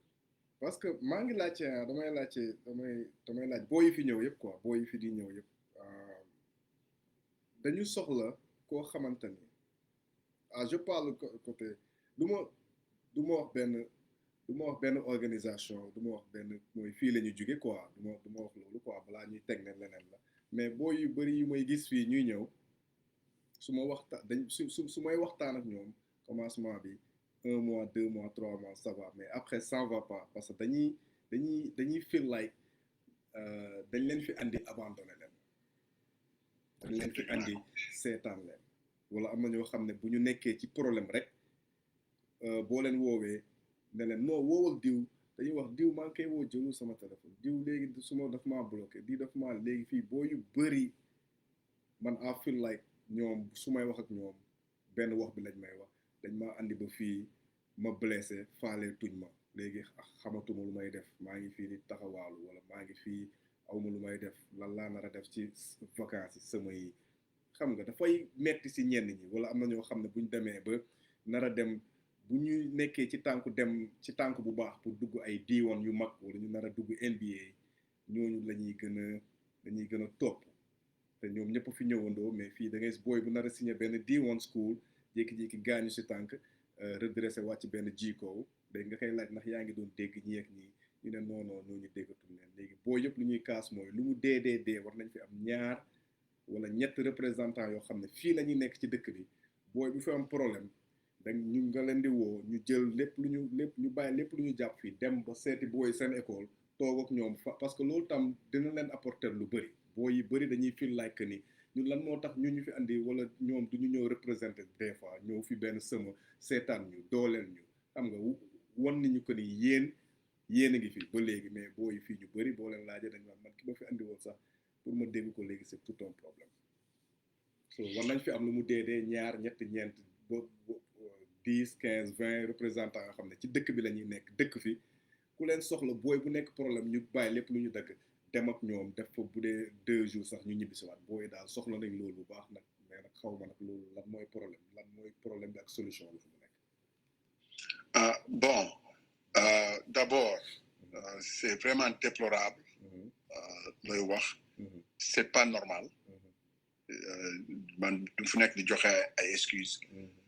parce que maa ngi laajte damay laaj boo yi fi ñëw yëpp quoi boo yi fi di ñëw yëpp dañu soxla koo xamante ni je parle côté du ma wax benn organisation du ma wax benn mooy fii la ñu jóge quoi du ma wax loolu quoi balaa ñuy teg ne leneen la mais boo yu bëri yu may gis fii ñuy ñëw su may waxtaan ak ñoom commencement bi 1 mois 2 mois 3 mois ça va mais après ça va pas parce que dañuy feel like dañ leen fi andi abandonné leen dañ leen fi andi seetaan leen wala am na ñoo xam ne bu ñu nekkee ci problème rek boo leen woowee ne leen non woowal diw dañuy wax diw maa ngi koy woo jëlu sama téléphone diw léegi suma daf maa bloqué diw daf maa léegi fii boo yu bëri man I feel like ñoom su may wax ak ñoom benn wax bi lañ may wax dañ maa andi ba fii ma blessé faale tuñ ma léegi xamatuma lu may def maa ngi fii di taxawaalu wala maa ngi fii awma lu may def lan laa nar a def ci vacances yi sama yi xam nga dafay metti si ñenn ñi wala am na ñoo xam ne buñ demee ba nar a dem bu ñu nekkee ci tànk bu baax pour dugg ay D1 yu mag wala ñu nar a dugg NBA ñooñu dañuy gën a topp te ñoom ñëpp fi ñëwandoo mais fii da ngay booy bu nar a signé benn D1 school jékki-jékki gaañu si tànk redressé wàcc benn jikoow léegi nga koy laaj ndax yaa ngi doon dégg ñi ak ñii ñu ne non ñooñu déggatul leen léegi boo yëpp lu ñuy kaas mooy lu mu dee war nañ fi am 2 wala 3 représentants yoo xam ne fii la ñuy nekk ci dëkk bi booy bu fi am problème dañ ñu nga leen di woo ñu jël ñu bàyyi lépp lu ñu jàpp fii dem ba seeti booy seen école toog ak ñoom parce que loolu tam dina leen apporter lu bëri booy yi bëri dañuy feel like ni ñun lan moo tax ñu fi andi wala ñoom du ñu ñëw représenter des fois ñëw fi benn sama seetaan ñu dooleel ñu xam nga won ni ñu ko ni yéen a ngi fi ba léegi mais booy fii ñu bëri boo leen laajee dañ man ki ma fi andi woon sax pour ma dégg ko léegi c'est tout un problème so war nañ fi am lu mu dee 2 ñeent ba 10 15 20 représentants yoo xam ne ci dëkk bi la ñuy nekk dëkk fi ku leen soxla booy bu nekk problème ñu bàyyi lépp lu ñu dëkk dem ak ñoom def fa bu dee 2 jours sax ñu ñibbi si waat booy daal soxla nañ loolu bu baax nag mais nag xaw ma nag loolu lan mooy problème bi ak solution bi fu mu nekk. Bon d'abord c'est vraiment déplorable looy wax c'est pas normal man du fu nekk di joxe ay excuses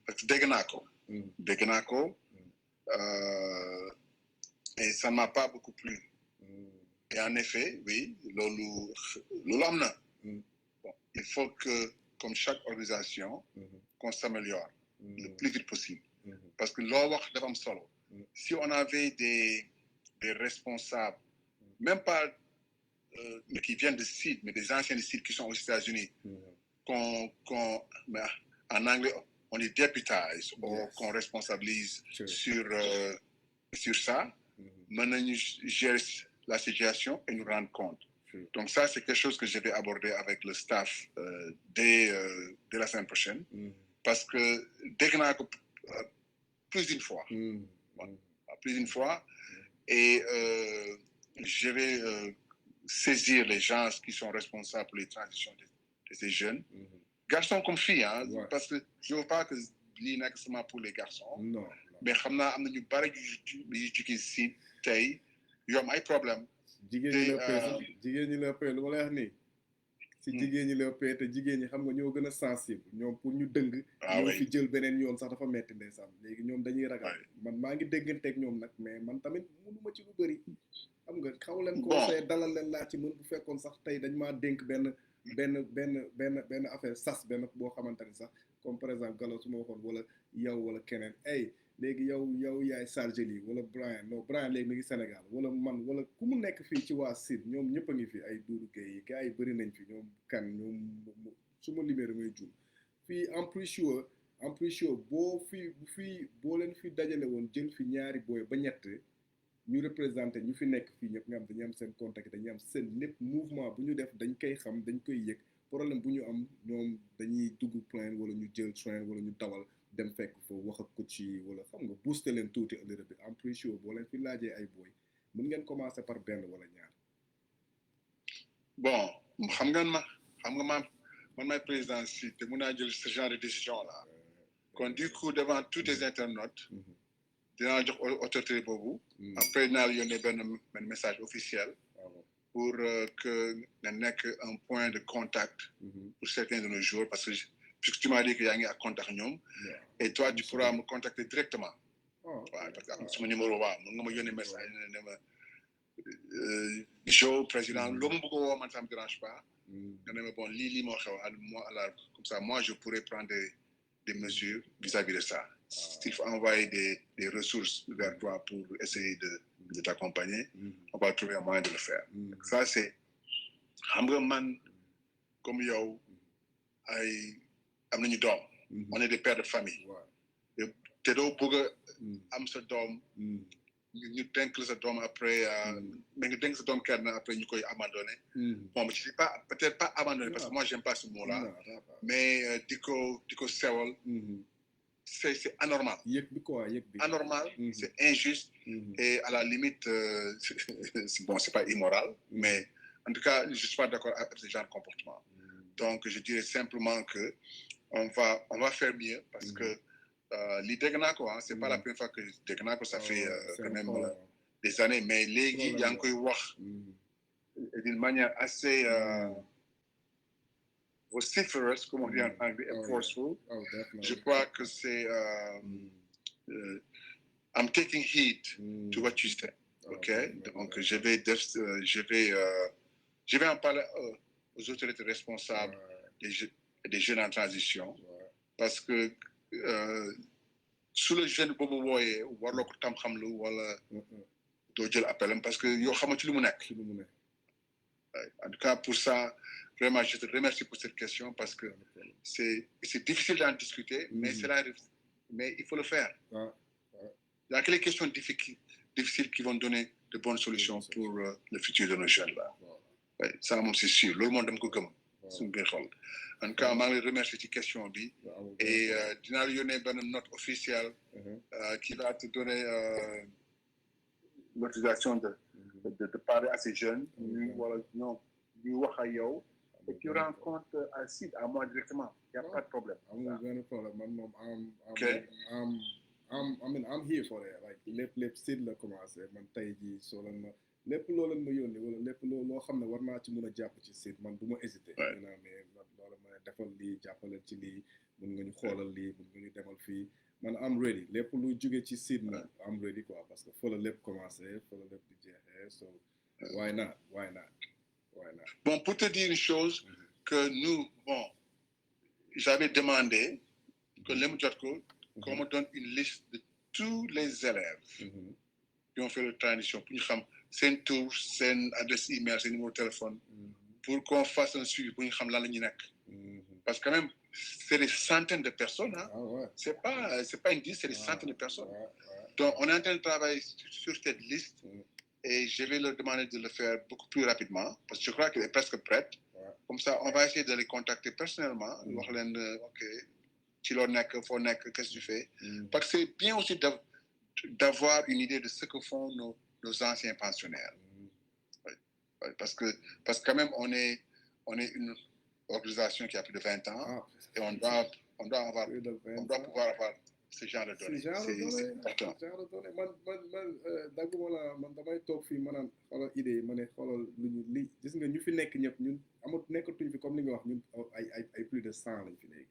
parce que dégg naa ko et ça m'a pas beaucoup plu et en effet oui loolu am na bon il faut que comme chaque organisation qu'on s'améliore le plus vite possible parce que loo wax dafa am solo si on avait des responsables même pas mais qui viennent de SID, mais des anciens de SID qui sont aux États-Unis, mais en anglais, on dit deputize, ou qu'on responsabilise sur ça, maintenant nous gérer la situation et nous rendre compte. Donc ça, c'est quelque chose que je vais aborder avec le staff dès la semaine prochaine, parce que dès qu'on a plus d'une fois, et je vais saisir les gens qui sont responsables pour les transitions de ces jeunes, garçons comme filles, hein, parce que je ne veux pas que lii nekk seulement pour les garçons, mais xam naa am na ñu bari yu jóge si tey yu am ay problème. jigéen ñi la ëppee lu ma lay wax nii si jigéen ñi la ëppee te jigéen ñi xam nga ñoo gën a sensible ñoom pour ñu dëng ñoo fi jël beneen yoon sax dafa metti ndeysaan léegi ñoom dañuy ragal man maa ngi dégganteeg ñoom nag mais man tamit mënuma ci lu bëri xam nga xaw leen conseil dalal leen laa ci mën bu fekkoon sax tey dañ maa dénk benn affaire sas benn boo xamante ni sax comme par exemple Gallo su ma waxoon wala yow wala keneen léegi yow yaay chargé lii wala Brian léegi mi ngi Sénégal wala man wala ku mu nekk fii ci waa SID ñoom ñëpp a ngi fi ay Doudou Gueye yi gars yi bëri nañ fi ñoom kan ñoom su ma limee damay jum fii en plus sure boo leen fi dajale woon jël fi ñaari booy ba ñett ñu représenté ñu fi nekk fii ñëpp nga xam dañuy am seen contact dañuy am seen lépp mouvement bu ñu def dañ koy xam dañ koy yëg problème bu ñu am ñoom dañuy dugg plaine wala ñu jël train wala ñu dawal dem fekk foofu wax ak coach yi wala xam nga booster leen tuuti a little bit en plus show boo leen fi laajee ay booy mën ngeen commencer par benn wala ñaar. bon xam nga man maay président si te mun naa jël ce genre de décision là kon du coup devant tous les internautes dinaa jox autorité boobu après dinaa la yónnee benn message officiel pour que na nekk un point de contact pour certains de nos jours parce que puisque tu m'as dit que yaa ngi ak contact ñoom et toi tu pourras me contacter directement waaw parce que am sama numéro waaw mën nga ma yónnee message ne ma Joe président loo ma bëgg a woo man ça me dérange pas nga ne ma bon lii moo xew comme ça moi je pourrais prendre des mesures vis-à-vis de ça s'il faut envoyer des ressources vers toi pour essayer de t'accompagner on va trouver un moyen de le faire ça c'est xam nga man comme yow ay am nañu doom on est des pères de famille te doo bëgg a am sa doom ñu dénk la sa doom après mais nga dénk sa doom kenn après ñu koy abandonné bon je dis pas peut-être pas abandonné parce que moi j'aime pas ce mot là mais di ko sewal c'est anormal anormal c'est injuste et à la limite bon c'est pas immoral mais en tout cas je suis pas d'accord avec ce genre de comportement donc je dirais simplement que on va faire mieux parce que li dégg naa ko c'est pas la première fois que dégg naa ko ça fait quand même des années mais léegi yaa ngi koy wax d'une manière assez vociferous comme on dit en anglais and forceful je crois que c'est I'm taking heed to what you said okay donc je vais en parler aux autorités responsables des jeunes en transition parce que su la jeune boobu wooyee warloo ko tam xam lu wala doo jël appel parce que yoo xama ci lu mu nekk en tout cas pour ça vraiment je te remercie pour cette question parce que c'est difficile d'en discuter mais il faut le faire il y a que les questions difficiles qui vont donner de bonnes solutions pour le futur de nos jeunes là ça moom c'est sûr loolu moom dama ko gëm suñu biir xol en tout cas maa ngi lay remercier ci question bi et dinaa la yónnee benn note officielle qui va te donner l'autorisation de parler à ces jeunes ñu wala ñoom ñu wax ak yow et tu rencontres à SID à moi directement il y a pas de problème amul benn problème man moom I'm here for that like lépp SID la commencé man tey jii soo leen ma lépp loo leen ma yónnee wala lépp loo xam ne war naa ci mën a jàpp ci SID man du ma hésité naa mais loola ma defal lii jàppaleel ci lii mun nga ñu xoolal lii mun nga ñu demal fii man am ready lépp lu jóge ci SID na am ready quoi parce que fa la lépp commencé fa la lépp di jeexee so why not bon pour te dire une chose que nous bon j'avais demandé que Lému jot ko qu'on me donne une liste de tous les élèves qui ont fait le transition pour ñu xam seen tour seen adresse email seen numéro de téléphone pour qu'on fasse un suivi pour ñu xam lan la ñu nekk parce que quand même c'est des centaines de personnes hein. Ah ouais. C'est pas une dizaine, c'est des centaines de personnes Ouais. donc on est en train de travailler sur cette liste et je vais leur demander de le faire beaucoup plus rapidement parce que je crois qu'elle est presque prête comme ça on va essayer de les contacter personnellement wax leen ok ci loo nekk foo nekk qu'est-ce que tu fais parce que c'est bien aussi d'avoir une idée de ce que font nos anciens pensionnaires parce que quand même on est une organisation qui a plus de 20 ans et on doit pouvoir avoir ce genre de données c'est important man dagguma la man damay toog fii maanaam xoolal idée ma ne xoolal lu ñu li gis nga ñu fi nekk ñëpp ñun nekkatuñ fi comme li nga wax ñun ay plus de 100 lañ fi léegi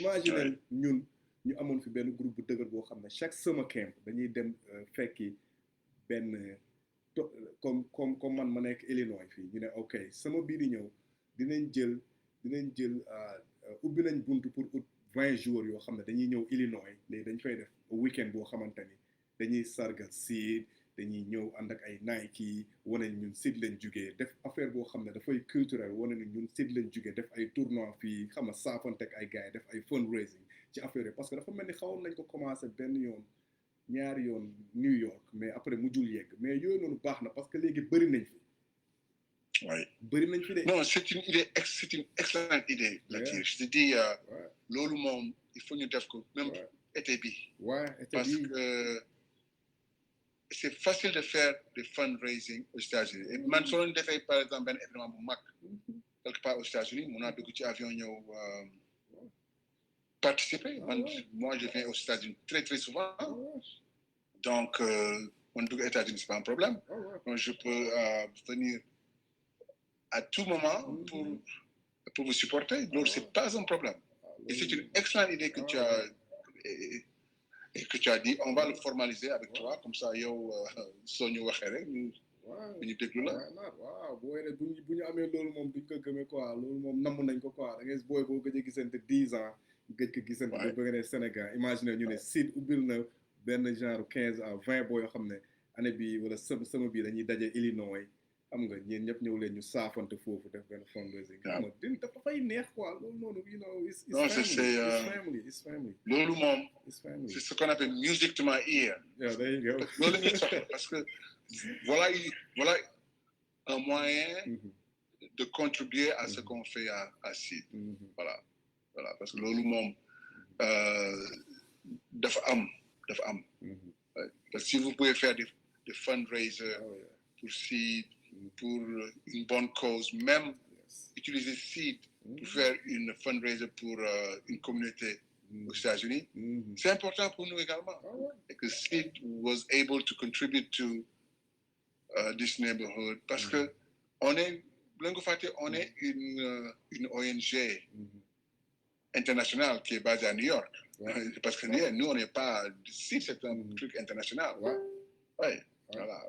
imagine ñun ñu amoon fi benn groupe bu dëgër boo xam ne chaque summer camp dañuy dem fekki benn comme man ma nekk Illinois fii ñu ne ok sama bii di ñëw dinañ jël ubbi nañ buntu pour ut 20 jours yoo xam ne dañuy ñëw Illinois léegi dañ fay def weekend boo xamante ni dañuy sargal Seed dañuy ñëw ànd ak ay Nike wane ñun Seed lañ jugee def affaire boo xam ne dafay culturel wane ni ñun Seed lañ jugee def ay tournoi fii xam nga saafante ak ay gars yi def ay fundraising ci affaire parce que dafa mel ni xawoon nañ ko commencé benn yoon ñaari yoon New York mais après mujjul yegg mais yooyu noonu baax na parce que léegi bëri nañ fi. Oui. bëri nañ fi de. Non, c'est une excellente idée. Latif. Je te dis, loolu moom il faut ñu def ko même été bi. Parce que c'est facile de faire des fundraising aux États-Unis. Et man soo leen defee par exemple benn événement bu mag quelque part aux États-Unis mun naa dugg ci avion ñëw participer. Moi, je viens aux États-Unis très très souvent. Donc, on dugg aux États-Unis c'est pas un problème. Donc, je peux venir à tout moment pour vous supporter. Donc, c'est pas un problème. Et c'est une excellente idée que tu as dit. On va le formaliser avec toi. Comme ça, yow soo ñu waxee rek ñu déglu la. waaw booy ne bu ñu amee loolu moom duñ ko gëmee quoi loolu moom namm nañ ko quoi da ngay booy boo gëj a gisante 10 ans gëj ko gisante ba bëgg ne Sénégal imagine ñu ne Seed ubbil na benn genre 15 à 20 boo yoo xam ne année bi wala sama bii dañuy daje Illinois xam nga ñeen ñëpp ñëw leen ñu saafante foofu def benn fundraising xam nga dafa fay neex quoi loolu noonu you know it's family loolu moom c'est ce qu'on appelle music to my ear. Yeah, there you go. loolu ñuy soxla parce que voilà un moyen de contribuer à ce qu'on fait à Seed. Voilà parce que loolu moom dafa am parce que si vous pouvez faire des fundraisers pour Seed pour une bonne cause, même utiliser Seed pour faire une fundraiser pour une communauté aux États-Unis, c'est important pour nous également. Et que Seed was able to contribute to this neighborhood parce que on est une ONG internationale qui est basée à New York. Parce que nous, on n'est pas Seed, c'est un truc international. Voilà.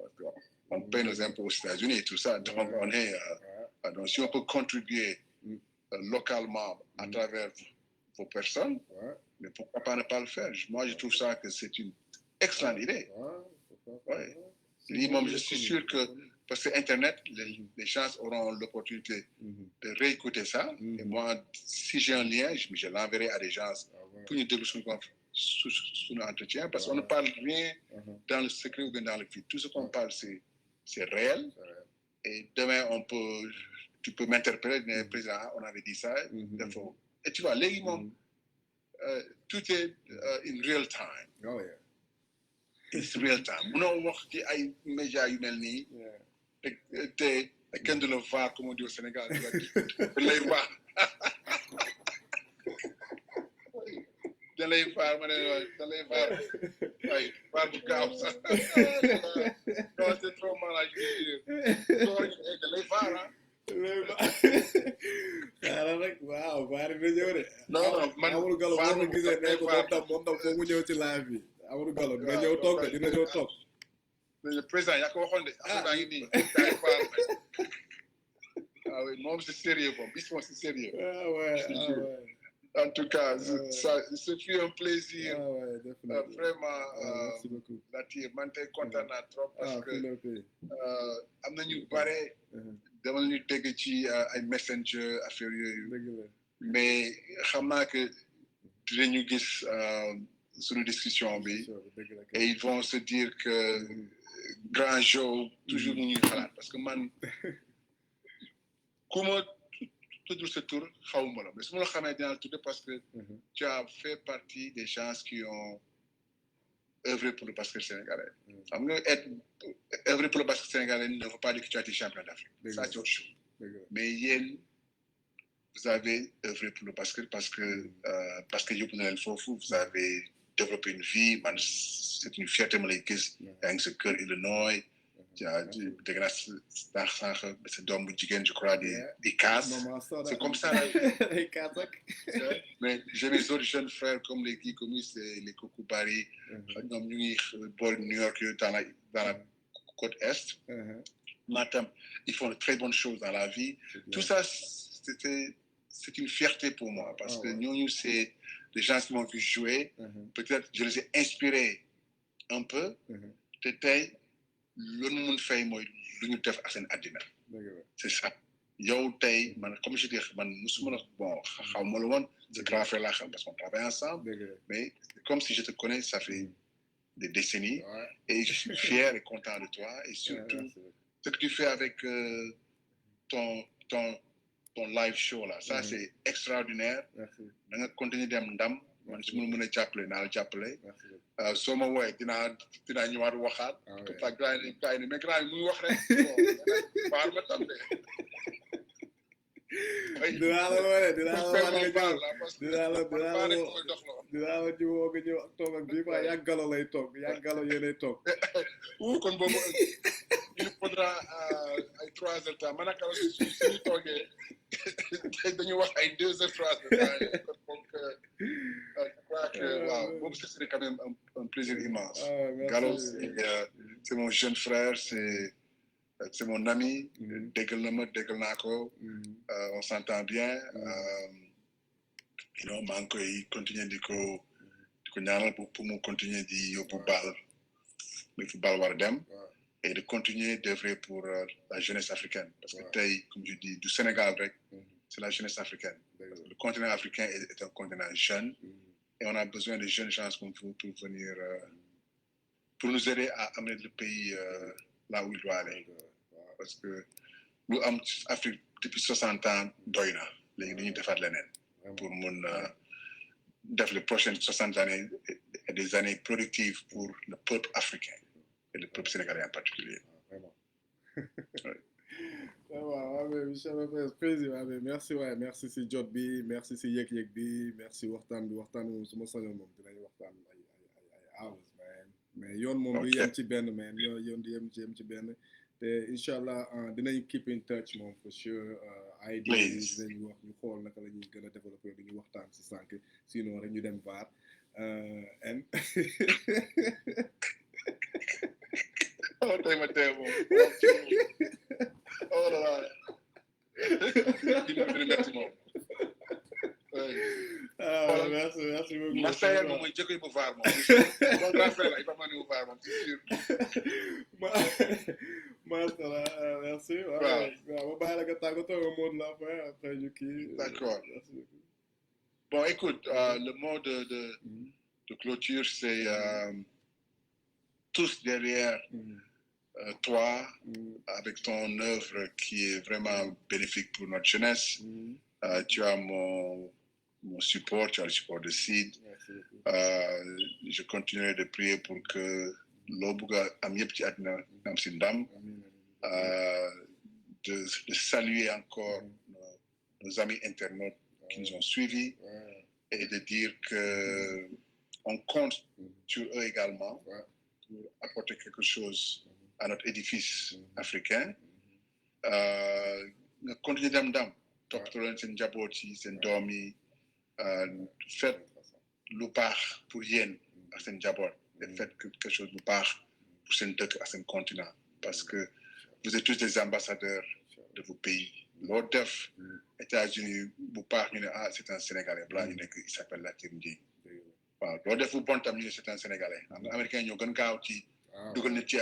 On paye nos impôts aux États-Unis et tout ça. Donc, on est. Donc, si on peut contribuer localement à travers vos personnes, mais pourquoi pas ne pas le faire? Moi, je trouve ça que c'est une excellente idée. Je suis sûr que, parce que Internet, les gens auront l'opportunité de réécouter ça. Et moi, si j'ai un lien, je l'enverrai à des gens pour nous développer sous notre entretien. Parce qu'on ne parle rien dans le secret ou dans le vide. Tout ce qu'on parle, c'est réel. Et demain, tu peux m'interpeller, président, on avait dit ça. Et tu vois, les tout est in real time. Oh, yeah. It's real time. On wax ci ay médias yu mel nii. te kenn du la vaar comme on dit au Sénégal. lay vaar. da lay vaar ma ne da lay vaar. waaye vaar bu gaaw sax. non c'est trop malade da lay vaar ah. xaaral rek waaw vaar dina ñëw de. non man Amadou Gallo boo ko gisee ne ko moom tam foo mu ñëw ci live bi. Amadou Gallo dina ñëw toog de dina ñëw toog. Le président yaa ko waxoon de. ah ngi nii. ah oui moom c'est sérieux moom bis moom c'est sérieux. ah ouais. En tout cas, ce fut un plaisir. Vraiment. Merci beaucoup. Latir man tey kontaan naa trop parce que Philippe. am na ñu bare. dama ñu dégg ci ay messenger affaire yooyu. mais xam naa que dinañu gis suñu discussion bi. et ils vont se dire que grand Joe toujours mu ñuy xalaat parce que man ku ma tuddul sa tur xawma la mais su ma la xamee dinaa la tudde parce que tu as fait partie des gens qui ont œuvré pour le basket sénégalais. xam nga œuvrer pour le basket sénégalais ne veut pas dire que tu as été champion d'Afrique. Ça c'est autre chose. mais yéen vous avez œuvré pour le basket parce que yóbbu na leen foofu vous avez développé une vie man c'est une fierté ma lay gis yaa ngi sa kër Illinois dégg naa sànq sa doom bu jigéen je crois des cases c'est comme ça mais j'ai mes autres jeunes frères comme les Guy Gomis et les Kokou Bari ñoom ñu ngi bool New York dans la côte est Matam ils font de très bonnes choses dans la vie tout ça c'est une fierté pour moi parce que ñooñu c'est des gens qui m'ont vu jouer peut-être je les ai inspirés un peu te tey loolu mun fay mooy lu ñu def ak seen àddina c'est ça yow tey man comme je dis man musuma la bon xaw ma la woon ce grand frère là xam parce qu'on travaille ensemble mais comme si je te connais ça fait des décennies et je suis fier et content de toi et surtout ce que tu fais avec ton live show là ça c'est extraordinaire da nga continuer dem ndam man su ma mën a jàppale naa la jàppale soo ma woowee dinaa ñëwaat waxaat comme ça gars yi mais gars yi muy wax rek baal ma tam de dinaa la wooye dinaa la ñu woo nga ñëw toog ak bii quoi yaa galo lay toog yaa galo yéenay toog kon boobu il faudra ay 3 heures temps man ak suñu toogee dañu wax ay 2 heures 3 heures donc je crois que waaw boobu ce serait quand même un plaisir immense Gallo c'est mon jeune frère c'est mon ami déggal na ma déggal naa ko on s'entend bien maa ngi koy continuer di ko ñaanal pour mu continuer di yóbbu bal mais fu bal war a dem et de continuer d'œuvrer pour la jeunesse africaine parce que tey comme je dis du Sénégal rek c'est la jeunesse africaine le continent africain est un continent jeune et on a besoin de jeunes gens comme vous pour venir pour nous aider à amener le pays là où il doit aller parce que lu am Afrique depuis 60 ans doy na léegi dañuy defaat leneen pour mun def les prochaines 60 années et des années productives pour le peuple africain et le peuple sénégalais en particulier. Vraiment. Monsieur le Président, merci merci si jot bi merci si yëg-yëg bi merci waxtaan bi su ma sañoon moom dinañ waxtaan ay hours mais yoon moom du yem ci benn man yoon du yem ci benn te incha allah dinañ keep in touch moom for sure ideas dinañ wax ñu xool naka la ñuy gën a développer du ñu waxtaan si sànq sinon rek ñu dem VAR and tey ma tey moom oh là là merci moom merci beaucoup ma sayal moom mooy jëkkër bu VAR moom donc grand frère la il faut ma ñëw VAR moom c'est sûr masala merci waaw ma bàyyi la nga tàggatoo nga mot la fin après ñu kii d'accord bon écoute le mot de clôture c'est tous derrière toi avec ton œuvre qui est vraiment bénéfique pour notre jeunesse tu as mon support tu as le support de Sid je continuerai de prier pour que loo bëgg a am yëpp ci àddina am si ndam de saluer encore nos amis internautes qui nous ont suivis et de dire que on compte sur eux également pour apporter quelque chose à notre édifice africain nga continuer dem ndam toppatoo leen seen njaboot yi seen doom yi faites lu baax pour yéen ak seen njaboot et faites quelque chose lu baax pour seen dëkk ak seen continent parce que vous êtes tous des ambassadeurs de vos pays loo def États-Unis bu baax ñu ne ah c'est un Sénégalais balaa ñu nekk il s'appelle Latir Ndiaye waaw doo def bu bon tam ñu ne c'est un Sénégalais xam nga américain ñoo gën gaaw ci dugal nit ci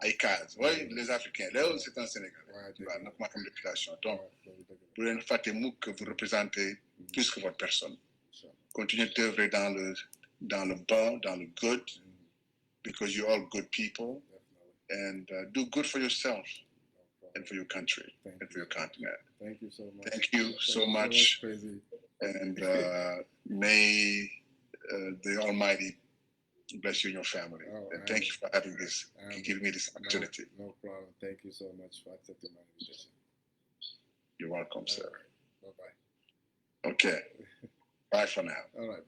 ay cases oui les Africains là c'est un Sénégalais waaw nag maa am réputation donc bu leen fàtte mukk que vous représentez plus que votre personne continuez d'œuvrer dans le bon dans le good because you're all good people and do good for yourself and for your country and for your continent. Thank you so much. Thank you so much. And may the Almighty bless you and your family. And thank you for having this, giving me this opportunity. No problem. Thank you so much for accepting my invitation. You're welcome, sir. Bye-bye. Okay. Bye for now. All right.